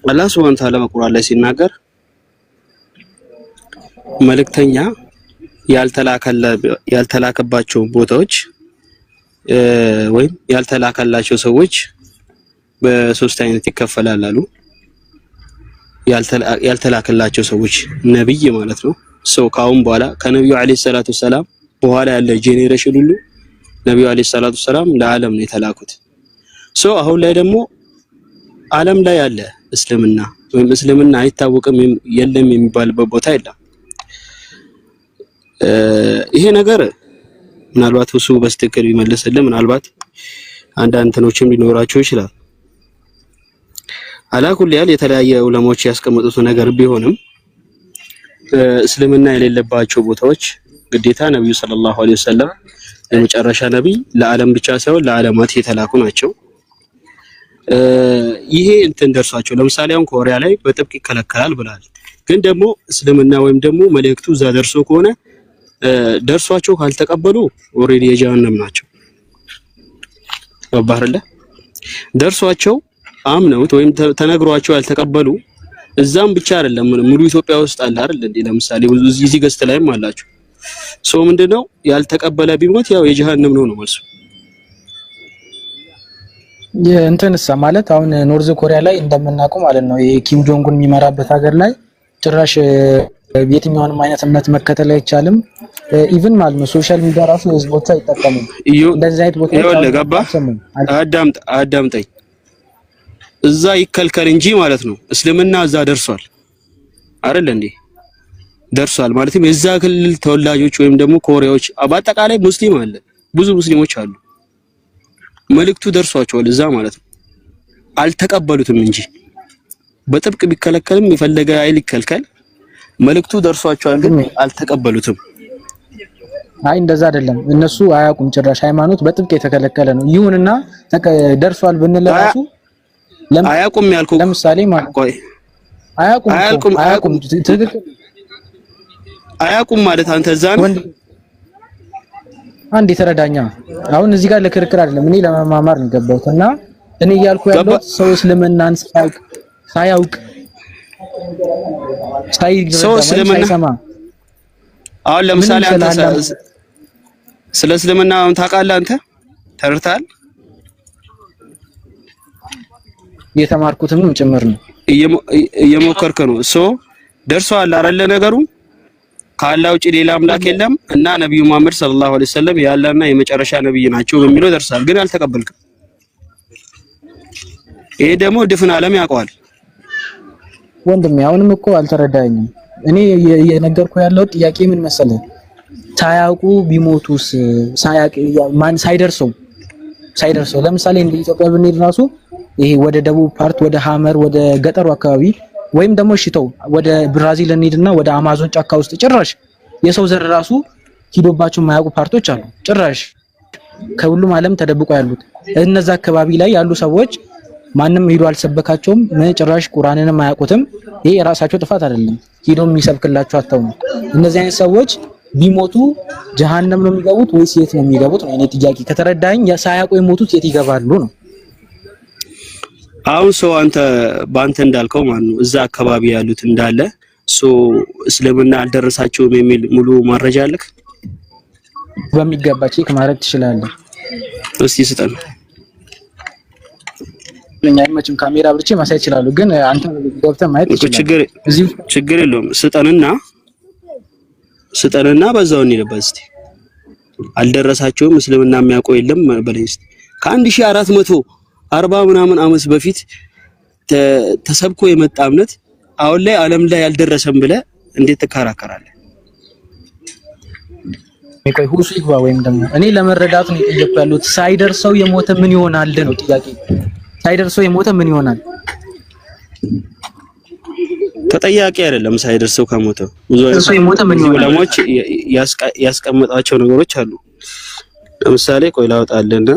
አላህ ሱብሃነሁ ወተዓላ በቁርአን ላይ ሲናገር መልእክተኛ ያልተላከባቸው ቦታዎች ወይም ያልተላከላቸው ሰዎች በሶስት አይነት ይከፈላል አሉ። ያልተላከላቸው ሰዎች ነብይ ማለት ነው። ሰው ካሁን በኋላ ከነብዩ አለይሂ ሰላቱ ሰላም በኋላ ያለ ጄኔሬሽን ሁሉ ነብዩ አለይሂ ሰላቱ ሰላም ለዓለም ነው የተላኩት። ሰው አሁን ላይ ደግሞ ዓለም ላይ ያለ እስልምና ወይም እስልምና አይታወቅም የለም የሚባልበት ቦታ የለም። ይሄ ነገር ምናልባት እሱ በስትክክል ቢመልስልን ምናልባት አንዳንድ እንትኖችም ሊኖራቸው ይችላል። አላኩል ያል የተለያየ ዑለማዎች ያስቀመጡት ነገር ቢሆንም እስልምና የሌለባቸው ቦታዎች ግዴታ ነብዩ ሰለላሁ ዐለይሂ ወሰለም የመጨረሻ ነብይ ለዓለም ብቻ ሳይሆን ለዓለማት የተላኩ ናቸው። ይሄ እንትን ደርሷቸው ለምሳሌ አሁን ኮሪያ ላይ በጥብቅ ይከለከላል ብላል። ግን ደግሞ እስልምና ወይም ደግሞ መልእክቱ እዛ ደርሶ ከሆነ ደርሷቸው ካልተቀበሉ ኦሬዲ የጀሃነም ናቸው። ወባህርለ ደርሷቸው አምነውት ወይም ተነግሯቸው ያልተቀበሉ እዛም ብቻ አይደለም ሙሉ ኢትዮጵያ ውስጥ አለ አይደል እንዴ? ለምሳሌ እዚህ ገስት ላይም አላችሁ። ሰው ምንድነው ያልተቀበለ ቢሞት ያው የጀሃነም ነው መልሱ። እንትንሳ ማለት አሁን ኖርዝ ኮሪያ ላይ እንደምናውቀው ማለት ነው የኪም ጆንግ ኡን የሚመራበት ሀገር ላይ ጭራሽ የትኛውንም አይነት እምነት መከተል አይቻልም። ኢቭን ማለት ነው ሶሻል ሚዲያ ራሱ ህዝቦች አይጠቀሙም። እንደዚህ አይነት ቦታ አዳምጠኝ። እዛ ይከልከል እንጂ ማለት ነው እስልምና እዛ ደርሷል አይደል እንዴ? ደርሷል ማለትም የዛ ክልል ተወላጆች ወይም ደግሞ ኮሪያዎች በአጠቃላይ ሙስሊም አለ፣ ብዙ ሙስሊሞች አሉ። መልእክቱ ደርሷቸዋል እዛ ማለት ነው። አልተቀበሉትም እንጂ በጥብቅ ቢከለከልም የፈለገ አይል ይከልከል፣ መልእክቱ ደርሷቸዋል ግን አልተቀበሉትም። አይ እንደዛ አይደለም፣ እነሱ አያውቁም ጭራሽ። ሃይማኖት በጥብቅ የተከለከለ ነው። ይሁንና ደርሷል ብንል ራሱ አያውቁም ያልኩህ ለምሳሌ ማለት ቆይ አያውቁም ትክክል አያውቁም ማለት አንተ እዛ ነው አንድ የተረዳኛ። አሁን እዚህ ጋር ለክርክር አይደለም፣ እኔ ለመማማር ነው የገባሁት። እና እኔ እያልኩ ያለው ሰው እስልምናን ሳያውቅ ሰው እስልምና አሁን ለምሳሌ አንተ ስለ እስልምና ታውቃለህ? አንተ ተረድተሃል? የተማርኩትም ጭምር ነው እየሞከርክ ነው። ደርሷል አይደለ ነገሩ? ከአላህ ውጪ ሌላ አምላክ የለም እና ነብዩ መሐመድ ሰለላሁ ዐለይሂ ወሰለም የአላህና የመጨረሻ ነብይ ናቸው በሚለው ደርሳል። ግን አልተቀበልክም። ይሄ ደግሞ ድፍን ዓለም ያውቀዋል። ወንድሜ አሁንም እኮ አልተረዳኝም። እኔ የነገርኩ ያለው ጥያቄ ምን መሰለህ? ሳያውቁ ቢሞቱስ ማን ሳይደርሰው ለምሳሌ እንደ ኢትዮጵያ ብንሄድ ራሱ ይሄ ወደ ደቡብ ፓርት ወደ ሐመር ወደ ገጠሩ አካባቢ ወይም ደግሞ ሽተው ወደ ብራዚል እንሂድና ወደ አማዞን ጫካ ውስጥ ጭራሽ የሰው ዘር ራሱ ሂዶባቸው የማያውቁ ፓርቶች አሉ። ጭራሽ ከሁሉም ዓለም ተደብቆ ያሉት እነዛ አካባቢ ላይ ያሉ ሰዎች ማንም ሂዶ አልሰበካቸውም። ጭራሽ ቁርአንንም አያውቁትም። ይሄ የራሳቸው ጥፋት አይደለም። ሂዶ የሚሰብክላቸው አጣው ነው። እነዚህ አይነት ሰዎች ቢሞቱ ጀሃነም ነው የሚገቡት ወይስ የት ነው የሚገቡት ነው የኔ ጥያቄ። ከተረዳኝ ሳያውቁ የሞቱት የት ይገባሉ ነው። አሁን ሰው በአንተ እንዳልከው ማለት ነው እዛ አካባቢ ያሉት እንዳለ እስልምና አልደረሳቸውም የሚል ሙሉ መረጃ አለክ? በሚገባ ቼክ ማድረግ ትችላለህ። እስቲ ስጠን። ለኛ አይመችም ካሜራ ብርቼ ማሳየት ይችላል፣ ግን አንተ ገብተህ ማየት ትችላለህ። ችግር የለውም። ስጠንና በዛው እንሄድበት እስቲ። አልደረሳቸውም እስልምና የሚያውቀው የለም በለኝ እስቲ። ከ1440 ምናምን ዓመት በፊት ተሰብኮ የመጣ እምነት አሁን ላይ ዓለም ላይ ያልደረሰም ብለህ እንዴት ትከራከራለህ? ቆይ ሁሱ ይግባ ወይም ደግሞ እኔ ለመረዳት ነው የጠየቁ ያሉት። ሳይደርሰው የሞተ ምን ይሆናል ነው ጥያቄ። ሳይደርሰው የሞተ ምን ይሆናል? ተጠያቂ አይደለም። ሳይደርሰው ከሞተ ብዙ ዑለማዎች ያስቀመጣቸው ነገሮች አሉ። ለምሳሌ ቆይ ላውጣልና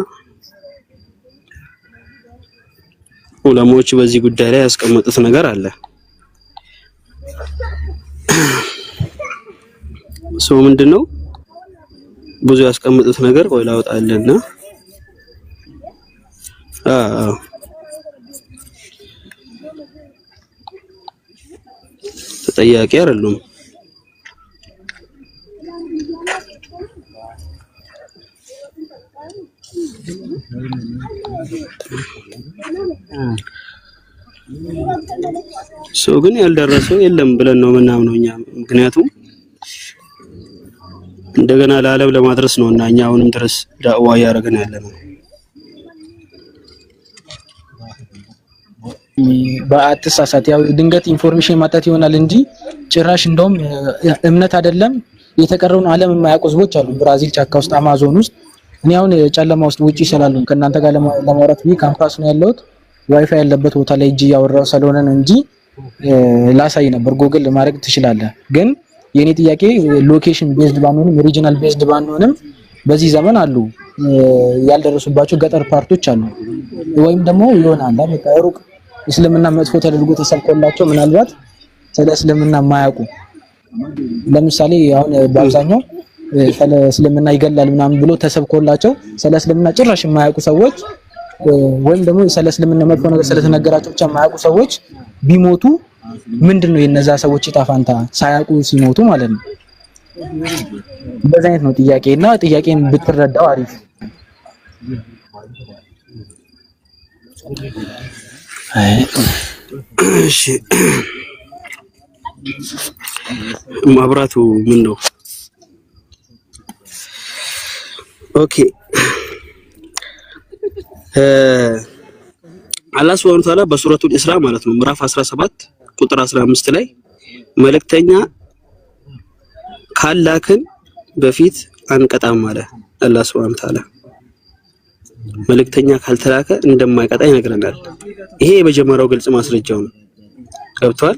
ዑለማዎች በዚህ ጉዳይ ላይ ያስቀመጡት ነገር አለ። ምንድነው ብዙ ያስቀመጡት ነገር ቆይ ላውጣልና ተጠያቂ አይደሉም። ግን ያልደረሰው የለም ብለን ነው ምናምነው እኛ። ምክንያቱም እንደገና ለዓለም ለማድረስ ነውና እኛ አሁንም ድረስ ዳዕዋ ያደረግን ያለነው። በአትሳሳት ያው ድንገት ኢንፎርሜሽን ማጣት ይሆናል እንጂ ጭራሽ እንደውም እምነት አይደለም የተቀረውን ዓለም የማያውቁ ህዝቦች አሉ። ብራዚል ጫካ ውስጥ አማዞን ውስጥ እኔ አሁን ጨለማ ውስጥ ውጪ ይችላል ከእናንተ ጋር ለማውራት ብዬ ካምፓስ ነው ያለሁት። ዋይፋይ ያለበት ቦታ ላይ እጂ ያወራው ስለሆነ ነው እንጂ ላሳይ ነበር። ጎግል ማድረግ ትችላለህ። ግን የኔ ጥያቄ ሎኬሽን ቤዝድ ባንሆንም ሪጂናል ቤዝድ ባንሆንም በዚህ ዘመን አሉ ያልደረሱባቸው ገጠር ፓርቶች አሉ። ወይም ደግሞ ይሆናል በቃ ሩቅ እስልምና መጥፎ ተደርጎ ተሰብኮላቸው ምናልባት ስለ እስልምና የማያውቁ ለምሳሌ አሁን በአብዛኛው ስለ እስልምና ይገላል ምናምን ብሎ ተሰብኮላቸው ስለ እስልምና ጭራሽ የማያውቁ ሰዎች ወይም ደግሞ ስለ እስልምና መጥፎ ነገር ስለተነገራቸው ብቻ የማያውቁ ሰዎች ቢሞቱ ምንድነው የነዛ ሰዎች ዕጣ ፈንታ ሳያውቁ ሲሞቱ ማለት ነው? በዚህ አይነት ነው ጥያቄና ጥያቄን ብትረዳው አሪፍ። እሺ ማብራቱ ምን ነው? ኦኬ አላህ Subhanahu Wa Ta'ala በሱረቱል ኢስራ ማለት ነው ምዕራፍ 17 ቁጥር 15 ላይ መልእክተኛ ካላክን በፊት አንቀጣም አለ። አላህ Subhanahu Wa Ta'ala መልእክተኛ ካልተላከ እንደማይቀጣ ይነግረናል። ይሄ የመጀመሪያው ግልጽ ማስረጃው ነው። ገብቷል።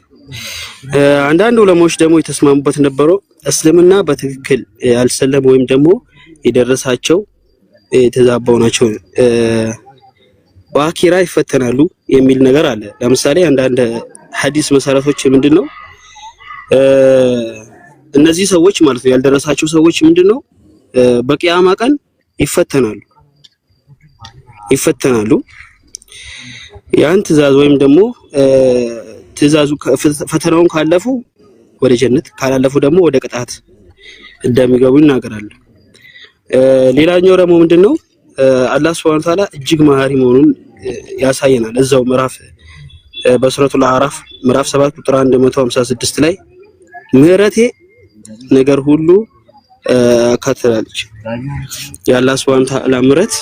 አንዳንድ ዑለማዎች ደግሞ የተስማሙበት ነበረው እስልምና በትክክል ያልሰለም ወይም ደግሞ የደረሳቸው የተዛባው ናቸው በአኺራ ይፈተናሉ የሚል ነገር አለ። ለምሳሌ አንዳንድ ሐዲስ መሰረቶች ምንድነው እነዚህ ሰዎች ማለት ነው ያልደረሳቸው ሰዎች ምንድነው በቂያማ ቀን ይፈተናሉ። ያን ትእዛዝ ወይም ደግሞ ትእዛዙ ፈተናውን ካለፉ ወደ ጀነት ካላለፉ ደግሞ ወደ ቅጣት እንደሚገቡ ይናገራሉ። ሌላኛው ደግሞ ምንድነው አላህ Subhanahu Wa Ta'ala እጅግ መሐሪ መሆኑን ያሳየናል። እዛው ምዕራፍ በሱረቱል አዕራፍ ምዕራፍ 7 ቁጥር 156 ላይ ምህረቴ ነገር ሁሉ ካተላለች። የአላህ Subhanahu Wa Ta'ala ምህረት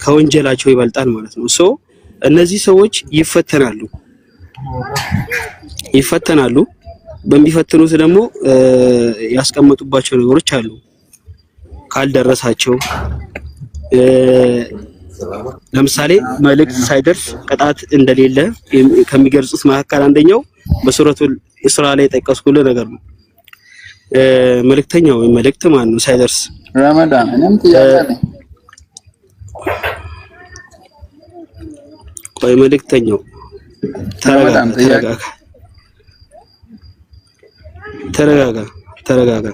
ከወንጀላቸው ይበልጣል ማለት ነው። ሶ እነዚህ ሰዎች ይፈተናሉ። በሚፈትኑት ደግሞ ያስቀመጡባቸው ነገሮች አሉ። ካልደረሳቸው ለምሳሌ መልእክት ሳይደርስ ቅጣት እንደሌለ ከሚገልጹት መካከል አንደኛው በሱረቱል ኢስራ ላይ የጠቀስኩልህ ነገር ነው። መልእክተኛው ወይ መልእክት ማን ነው ሳይደርስ ረመዳን እኔም ጥያቄ አለኝ። ቆይ መልእክተኛው ተረጋጋ።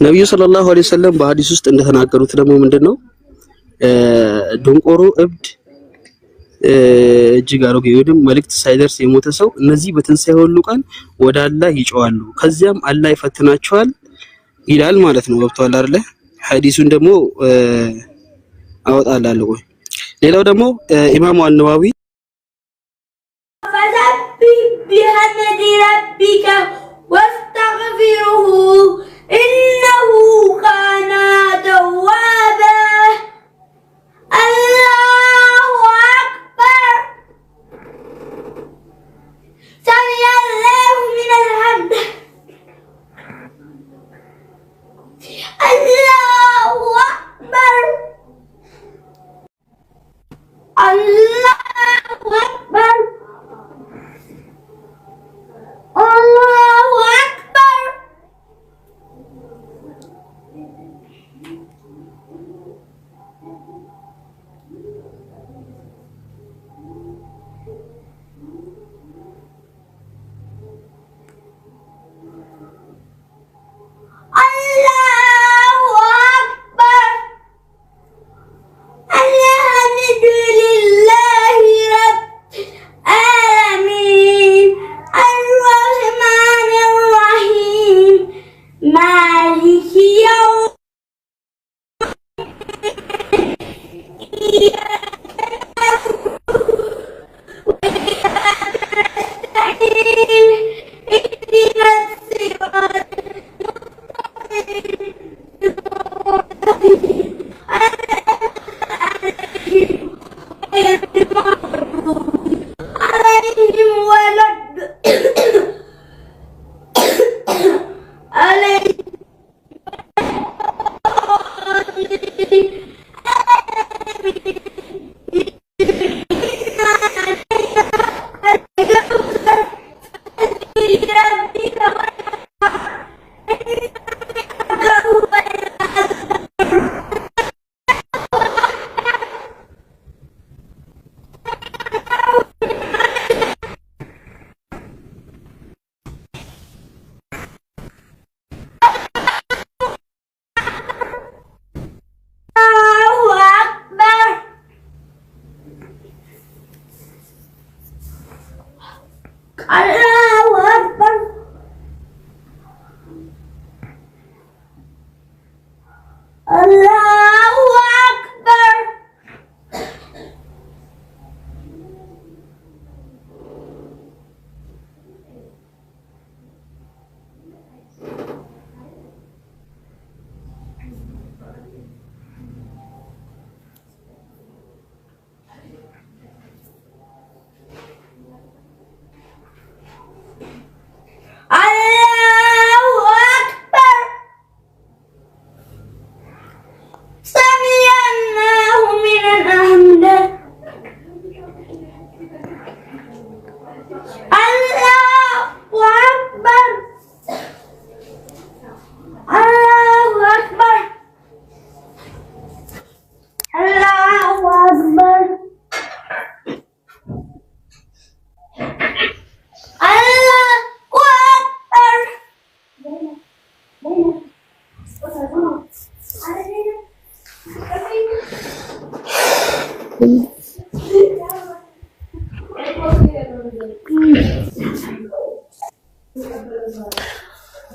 ነብዩ ሰለላሁ ዐለይሂ ወሰለም በሐዲስ ውስጥ እንደተናገሩት ደግሞ ምንድነው ድንቆሮ፣ እብድ፣ እጅግ አሮጌ ወይም መልእክት ሳይደርስ የሞተ ሰው እነዚህ በትንሣኤ ሁሉ ቀን ወደ አላህ ይጮዋሉ፣ ከዚያም አላህ ይፈትናቸዋል ይላል ማለት ነው። ገብቷል አይደለ? ሐዲሱን ደግሞ አወጣላለሁ። ሌላው ደግሞ ኢማሙ አልነዋዊ فسبح بحمد ربك واستغفره إنه كان توابا الله أكبر سمع الله من الحمد الله أكبر الله أكبر الله أكبر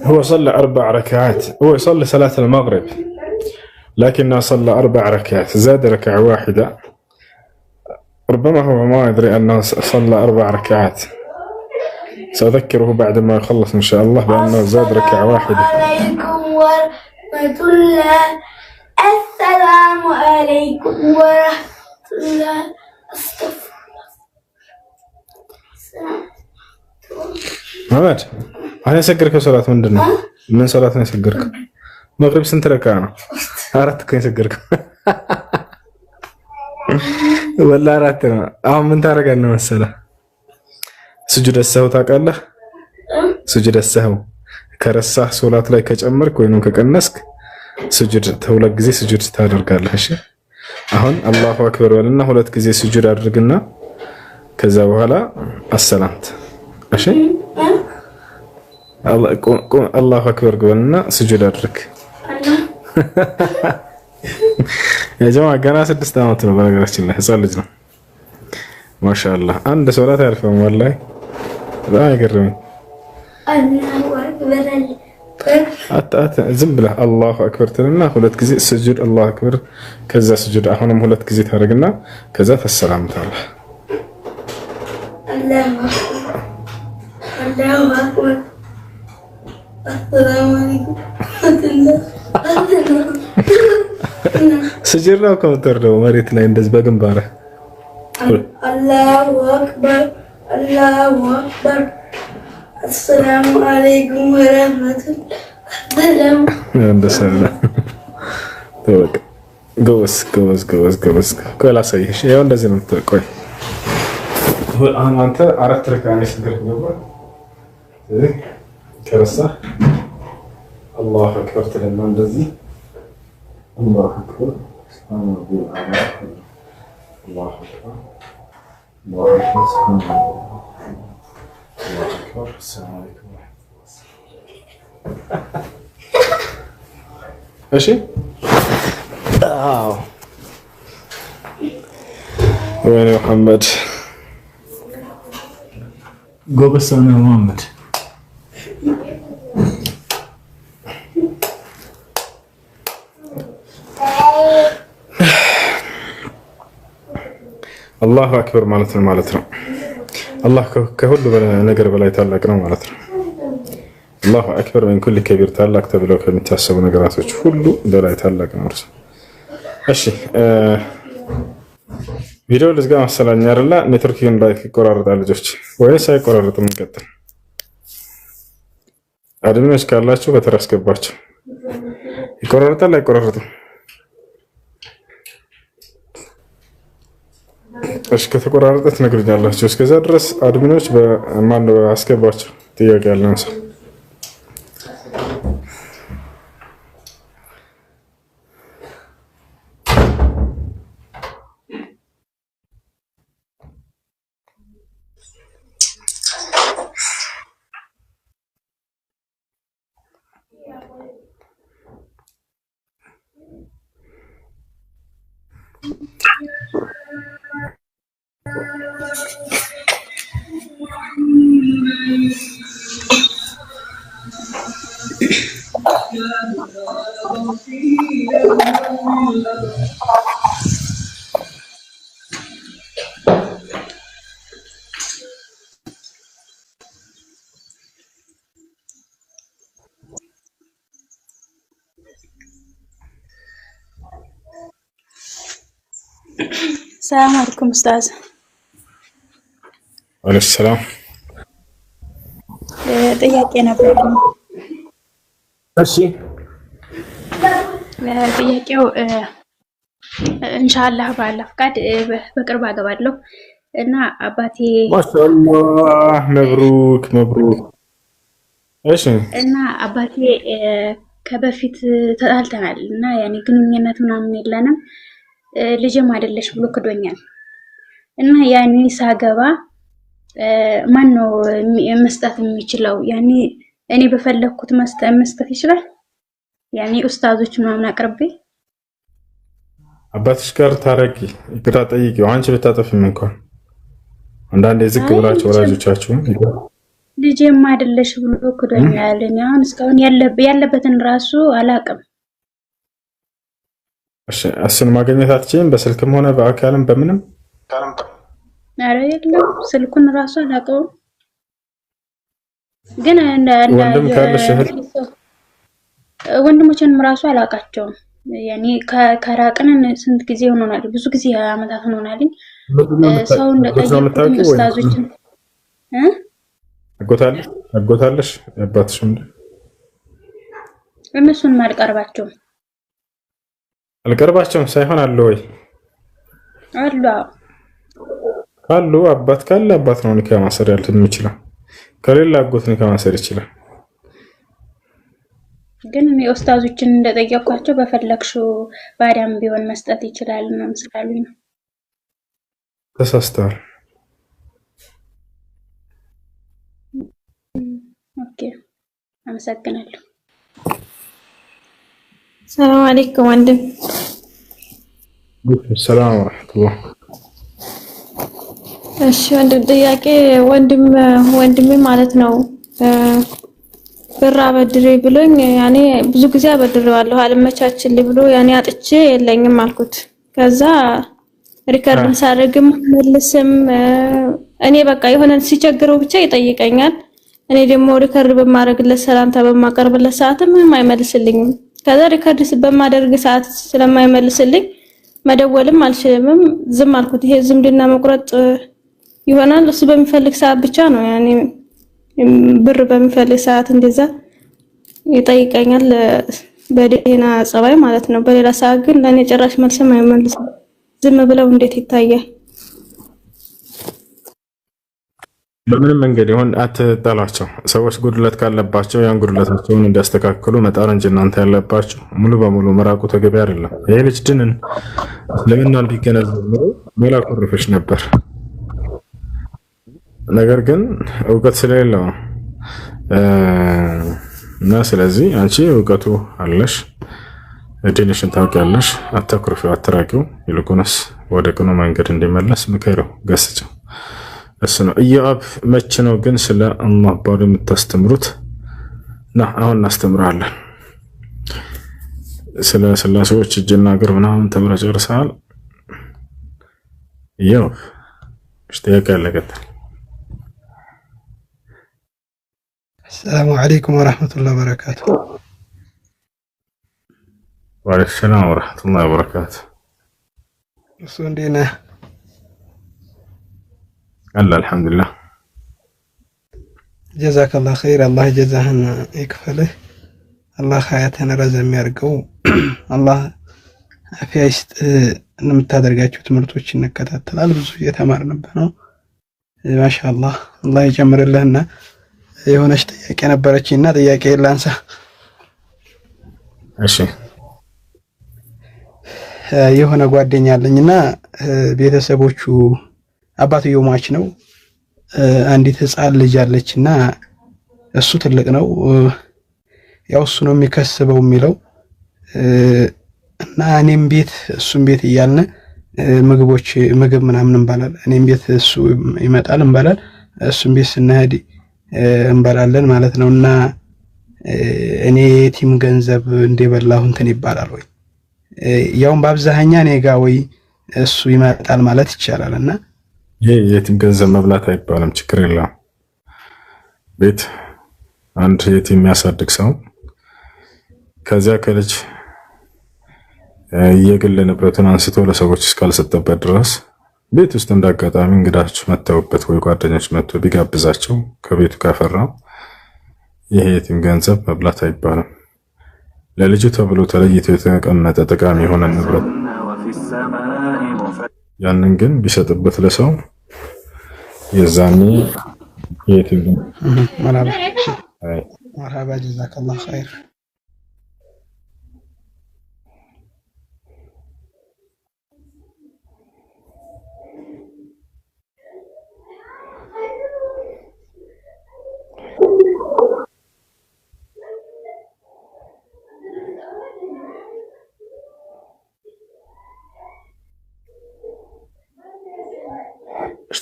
هو صلى 4 ركعات. هو يصلي صلاة المغرب لكنه صلى 4 ركعات، زاد ركعة واحدة. ربما هو ما يدري أنه صلى 4 ركعات. سأذكره بعد ما يخلص إن شاء الله بأنه زاد ركعة واحدة. عليكم ورحمة الله. السلام عليكم ورحمة الله. استغفر محمد أنا سكرك صلاة من دنا من صلاة أنا سكرك مغرب سنت ركعنا عرفت كين سكرك ولا عرفتنا من تارجعنا مثلا سجود السهو تاكله سجود السهو كرسح صلاة لا كجمرك وينو كقنسك سجود ተሁለት ጊዜ ስጁድ ታደርጋለህ እሺ አሁን አላሁ አክበር ወለና ሁለት ጊዜ ስጁድ አድርግና ከዛ በኋላ አሰላምት እሺ አላሁ አክበር ወለና ስጁድ አድርግ የጀማ ገና 6 አመት ነው በነገራችን ላይ ህፃን ልጅ ነው ማሻአላህ አንድ ሶላት ያርፈው ወላሂ በጣም ይገርመኝ አላሁ አክበር አጣት ዝም ብለህ አላሁ አክበር ትልና ሁለት ጊዜ ስጁድ አላሁ አክበር ከዛ ስጁድ አሁንም ሁለት ጊዜ ታደርግና ከዛ ተሰላምታለህ አላሁ አክበር አሰላሙ አለይኩም ስጁድ ነው ከምትወርደው መሬት ላይ እንደዚህ በግንባርህ አላሁ አክበር السلام عليكم ورحمة الله. እንደሰለ ተወቅ ጎስ ቆይ ላሳይሽ ያው እንደዚህ ነው ቆይ አሁን አንተ አራት ረካዓ ስግር ነው ከረሳ አላሁ አክበር ትልና እንደዚህ አላሁ አክበር ሱብሃንአላህ አላሁ አክበር አላሁ አክበር ሱብሃንአላህ الله أكبر السلام عليكم ورحمة الله ماشي؟ وين يا محمد؟ قبل سنة يا محمد الله أكبر مالتنا الله كهول ነገር በላይ ታላቅ ነው ማለት ነው الله اكبر من كل كبير ታላቅ ተብለው ከሚታሰቡ ነገራቶች ሁሉ በላይ ታላቅ ነው እርሱ እሺ ቪዲዮ ልዝጋ መሰለኝ አይደለ ኔትወርኪንግ ላይ ይቆራረጣል ልጆች ወይስ አይቆራረጥም እንቀጥል አድሚኖች ካላችሁ በተራ አስገባችሁ ይቆራረጣል አይቆራረጥም እሺ ከተቆራረጠ ትነግሩኛላችሁ እስከዛ ድረስ አድሚኖች በማን ነው አስገባችሁ ጥያቄ ያለን ሰው السلام عليكم أستاذ. وعليكم السلام. ጥያቄ ነበር። እሺ ጥያቄው ኢንሻአላህ በአላህ ፍቃድ በቅርብ አገባለሁ እና አባቴ ማሻአላህ መብሩክ መብሩክ። እሺ እና አባቴ ከበፊት ተጣልተናል እና ያኔ ግንኙነት ምናምን የለንም ልጅም አይደለሽ ብሎ ክዶኛል እና ያኔ ሳገባ ማን ነው መስጠት የሚችለው? ያኔ እኔ በፈለኩት መስጠት ይችላል? ያኔ ኡስታዞች ምናምን አቅርቤ አባትሽ ጋር ታረቂ ይቅርታ ጠይቂው። አንቺ ብታጠፊም እንኳን አንዳንዴ ዝቅ ብላችሁ ወላጆቻችሁ ልጅም አይደለሽ ብሎ ክዶኛል። እኔ አሁን እስካሁን ያለበትን ራሱ አላቅም። እሺ እሱን ማግኘት አትችይም? በስልክም ሆነ በአካልም በምንም? ኧረ የለም ስልኩን ራሱ አላውቀውም። ግን ወንድም ካለሽ እህት ወንድሞችንም ራሱ አላውቃቸውም። ያኔ ከራቅን ስንት ጊዜ ሆኖናል? ብዙ ጊዜ አመታት ሆኖናል። ሰው እንደጠየቁኝ ኡስታዞችን አጎታለሽ አባትሽ እነሱን አልቀርባቸውም ሳይሆን አለ ወይ አሉ ካሉ አባት ካለ አባት ነው ኒካ ማሰር የሚችለው፣ ከሌላ አጎት ኒካ ማሰር ይችላል። ግን እኔ ኡስታዞችን እንደጠየኳቸው በፈለግሽው ባሪያም ቢሆን መስጠት ይችላል ነው ስላሉኝ ነው። ተሳስተዋል። ኦኬ አመሰግናለሁ። ሰላም አለይኩም ወንድም። ሰላም ወራህመቱላህ። እሺ ወንድም ጥያቄ ወንድሜ ማለት ነው ብር አበድሬ ብሎኝ ያኔ ብዙ ጊዜ አበድሬዋለሁ አልመቻችልኝ ብሎ ያኔ አጥቼ የለኝም አልኩት። ከዛ ሪከርድ ሳደርግም መልስም እኔ በቃ የሆነ ሲቸግረው ብቻ ይጠይቀኛል። እኔ ደግሞ ሪከርድ በማድረግለት ሰላምታ በማቀርብለት ሰዓት ምንም አይመልስልኝም። ከዛ ሪከርድ በማደርግ ሰዓት ስለማይመልስልኝ መደወልም አልችልም፣ ዝም አልኩት። ይሄ ዝምድና መቁረጥ ይሆናል። እሱ በሚፈልግ ሰዓት ብቻ ነው ያኔ ብር በሚፈልግ ሰዓት እንደዛ ይጠይቀኛል፣ በደህና ጸባይ ማለት ነው። በሌላ ሰዓት ግን ለኔ ጭራሽ መልስም አይመልስም። ዝም ብለው እንዴት ይታያል? በምንም መንገድ ይሁን አትጣሏቸው። ሰዎች ጉድለት ካለባቸው ያን ጉድለታቸውን እንዲያስተካክሉ መጣር እንጂ እናንተ ያለባችሁ ሙሉ በሙሉ መራቁ ተገቢ አይደለም። ይሄ ልጅ ድንን እስልምናን ቢገነዘብ ኖሮ ሞላ ኮርፈሽ ነበር። ነገር ግን እውቀት ስለሌለው እና ስለዚህ አንቺ እውቀቱ አለሽ፣ ዲንሽን ታውቂያለሽ፣ አታኩርፊው፣ አትራቂው። ይልቁንስ ወደ ቅኑ መንገድ እንዲመለስ ምከረው፣ ገስጨው። እሱ ነው። ኢዮአብ መች ነው ግን ስለ አላህ ባሉ የምታስተምሩት? አሁን እናስተምራለን። ስለ ስላሴዎች እጅና እግር ምናምን ተምረህ ጨርሰሃል? ኢዮአብ ጥያቄ አለ። ቀጥል። السلام عليكم ورحمة الله وبركاته. وعليكم السلام ورحمة الله وبركاته. وصون دينا الله الحمد لله. جزاك الله خير، الله جزاهن يكفله، الله خياتنا رزم يرقو الله عافية نمتادرقاتشو تمرتوش نكتات الالبزو يتمارن بنا ما شاء الله. الله يجمر لنا የሆነች ጥያቄ ነበረችና ጥያቄ ላንሳ። እሺ የሆነ ጓደኛ አለኝና ቤተሰቦቹ አባትየው ሟች ነው። አንዲት ህፃን ልጅ አለችና እሱ ትልቅ ነው፣ ያው እሱ ነው የሚከስበው የሚለው እና እኔም ቤት እሱም ቤት እያልን ምግብ ምናምን እንበላለን። እኔም ቤት እሱ ይመጣል እንበላል፣ እሱም ቤት ስንሄድ እንበላለን ማለት ነውና እኔ የቲም ገንዘብ እንደበላሁ እንትን ይባላል ወይ? ያውም በአብዛኛ እኔ ጋር ወይ እሱ ይመጣል ማለት ይቻላልና ይሄ የቲም ገንዘብ መብላት አይባልም። ችግር የለውም። ቤት አንድ የቲም የሚያሳድግ ሰው ከዚያ ከልጅ የግል ንብረቱን አንስቶ ለሰዎች እስካልሰጠበት ድረስ ቤት ውስጥ እንዳጋጣሚ እንግዳችሁ መተውበት ወይ ጓደኞች መጥቶ ቢጋብዛቸው ከቤቱ ካፈራው ይሄ የቲም ገንዘብ መብላት አይባልም። ለልጁ ተብሎ ተለይቶ የተቀመጠ ጠቃሚ የሆነ ንብረት ያንን ግን ቢሰጥበት ለሰው የዛኔ የቲም መርሃባ ጀዛከላሁ ኸይር።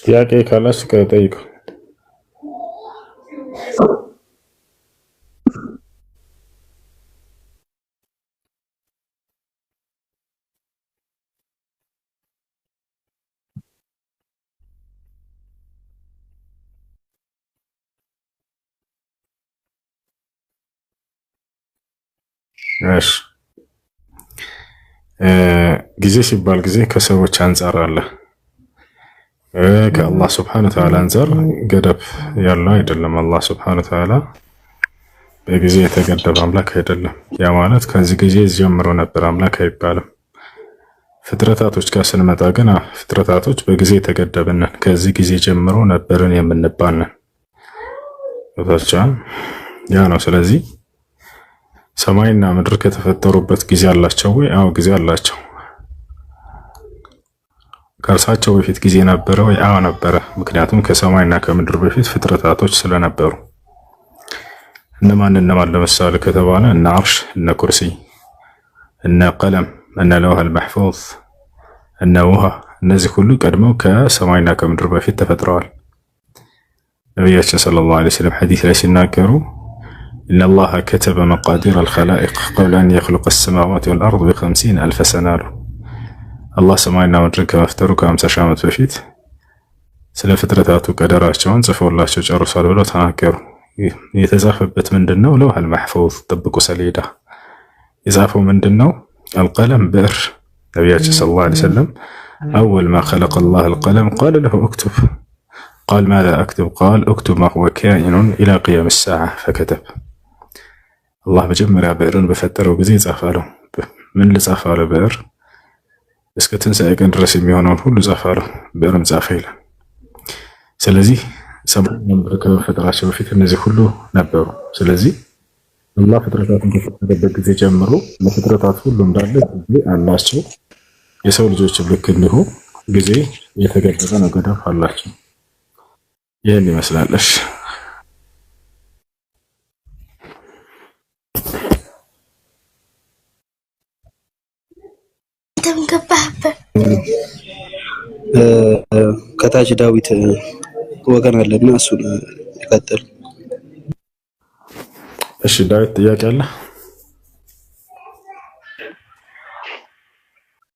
ጥያቄ ካላችሁ ከጠይቁ። እሺ ጊዜ ሲባል ጊዜ ከሰዎች አንጻር አለ። ከአላህ ስብሐነ ወተዓላ አንጻር ገደብ ያለው አይደለም። አላህ ስብሐነ ወተዓላ በጊዜ የተገደበ አምላክ አይደለም። ያ ማለት ከዚህ ጊዜ ጀምሮ ነበር አምላክ አይባልም። ፍጥረታቶች ጋር ስንመጣ ግን ፍጥረታቶች በጊዜ የተገደብን ከዚህ ጊዜ ጀምሮ ነበርን የምንባልን ያ ነው። ስለዚህ ሰማይና ምድር ከተፈጠሩበት ጊዜ አላቸው ወይ? አዎ ጊዜ አላቸው። ከእርሳቸው በፊት ጊዜ ነበረ ወይ? አዎ ነበረ። ምክንያቱም ከሰማይና ከምድር በፊት ፍጥረታቶች ስለነበሩ። እነማን ለምሳሌ ከተባለ እነ አርሽ፣ እነ ኩርሲ፣ እነ ቀለም፣ እነ ለውሃል መሕፉዝ፣ እነ ውሃ፣ እነዚህ ሁሉ ቀድመው ከሰማይና ከምድር በፊት ተፈጥረዋል። ነቢያችን ሰለላሁ ዐለይሂ ወሰለም ሐዲስ ላይ ሲናገሩ ኢነላሃ ከተበ መቃዲር አልኸላኢቅ ቀብለ አን የኽሉቀ አሰማዋት ወልአርድ ቢ50 አልፈ ሰና አሉ። አላህ ሰማይና ምድርን ከመፍጠሩ ከ50 ሺህ ዓመት በፊት ስለ ፍጥረታቱ ቀደራቸውን ጽፎላቸው ጨርሷል ብለው ተናገሩ። የተጻፈበት ምንድነው? ለውሃል መሕፉዝ ጥብቁ ሰሌዳ። የጻፈው ምንድነው? አልቀለም ብዕር። ነቢያችን ሰለላሁ ዐለይሂ ወሰለም አወል ማ ኸለቀ አላህ አልቀለም ቃለ ለሁ እክቱብ ቃል ማዛ አክቱብ ቃል እክቱብ ማ ሁወ ካኢኑን ኢላ ቂያም ሰዓ ፈከተብ። አላህ መጀመሪያ ብዕርን በፈጠረው ጊዜ ጻፋለው። ምን ልጻፍ አለ? ብዕር እስከ ትንሣኤ ቀን ድረስ የሚሆነውን ሁሉ ጻፋለው። ብዕርም ጻፈ ይላል። ስለዚህ ሰማይና ምድር ከመፈጠራቸው በፊት እነዚህ ሁሉ ነበሩ። ስለዚህ አላህ ፍጥረታትን ከፈጠረበት ጊዜ ጀምሮ ለፍጥረታት ሁሉ እንዳለ ጊዜ አላቸው። የሰው ልጆችም ልክ እንዲሁ ጊዜ የተገደበ ነው፣ ገደብ አላቸው። ይህን ይመስላለሽ። ከታች ዳዊት ወገን አለና እሱን ይቀጥል። እሺ ዳዊት ጥያቄ አለ?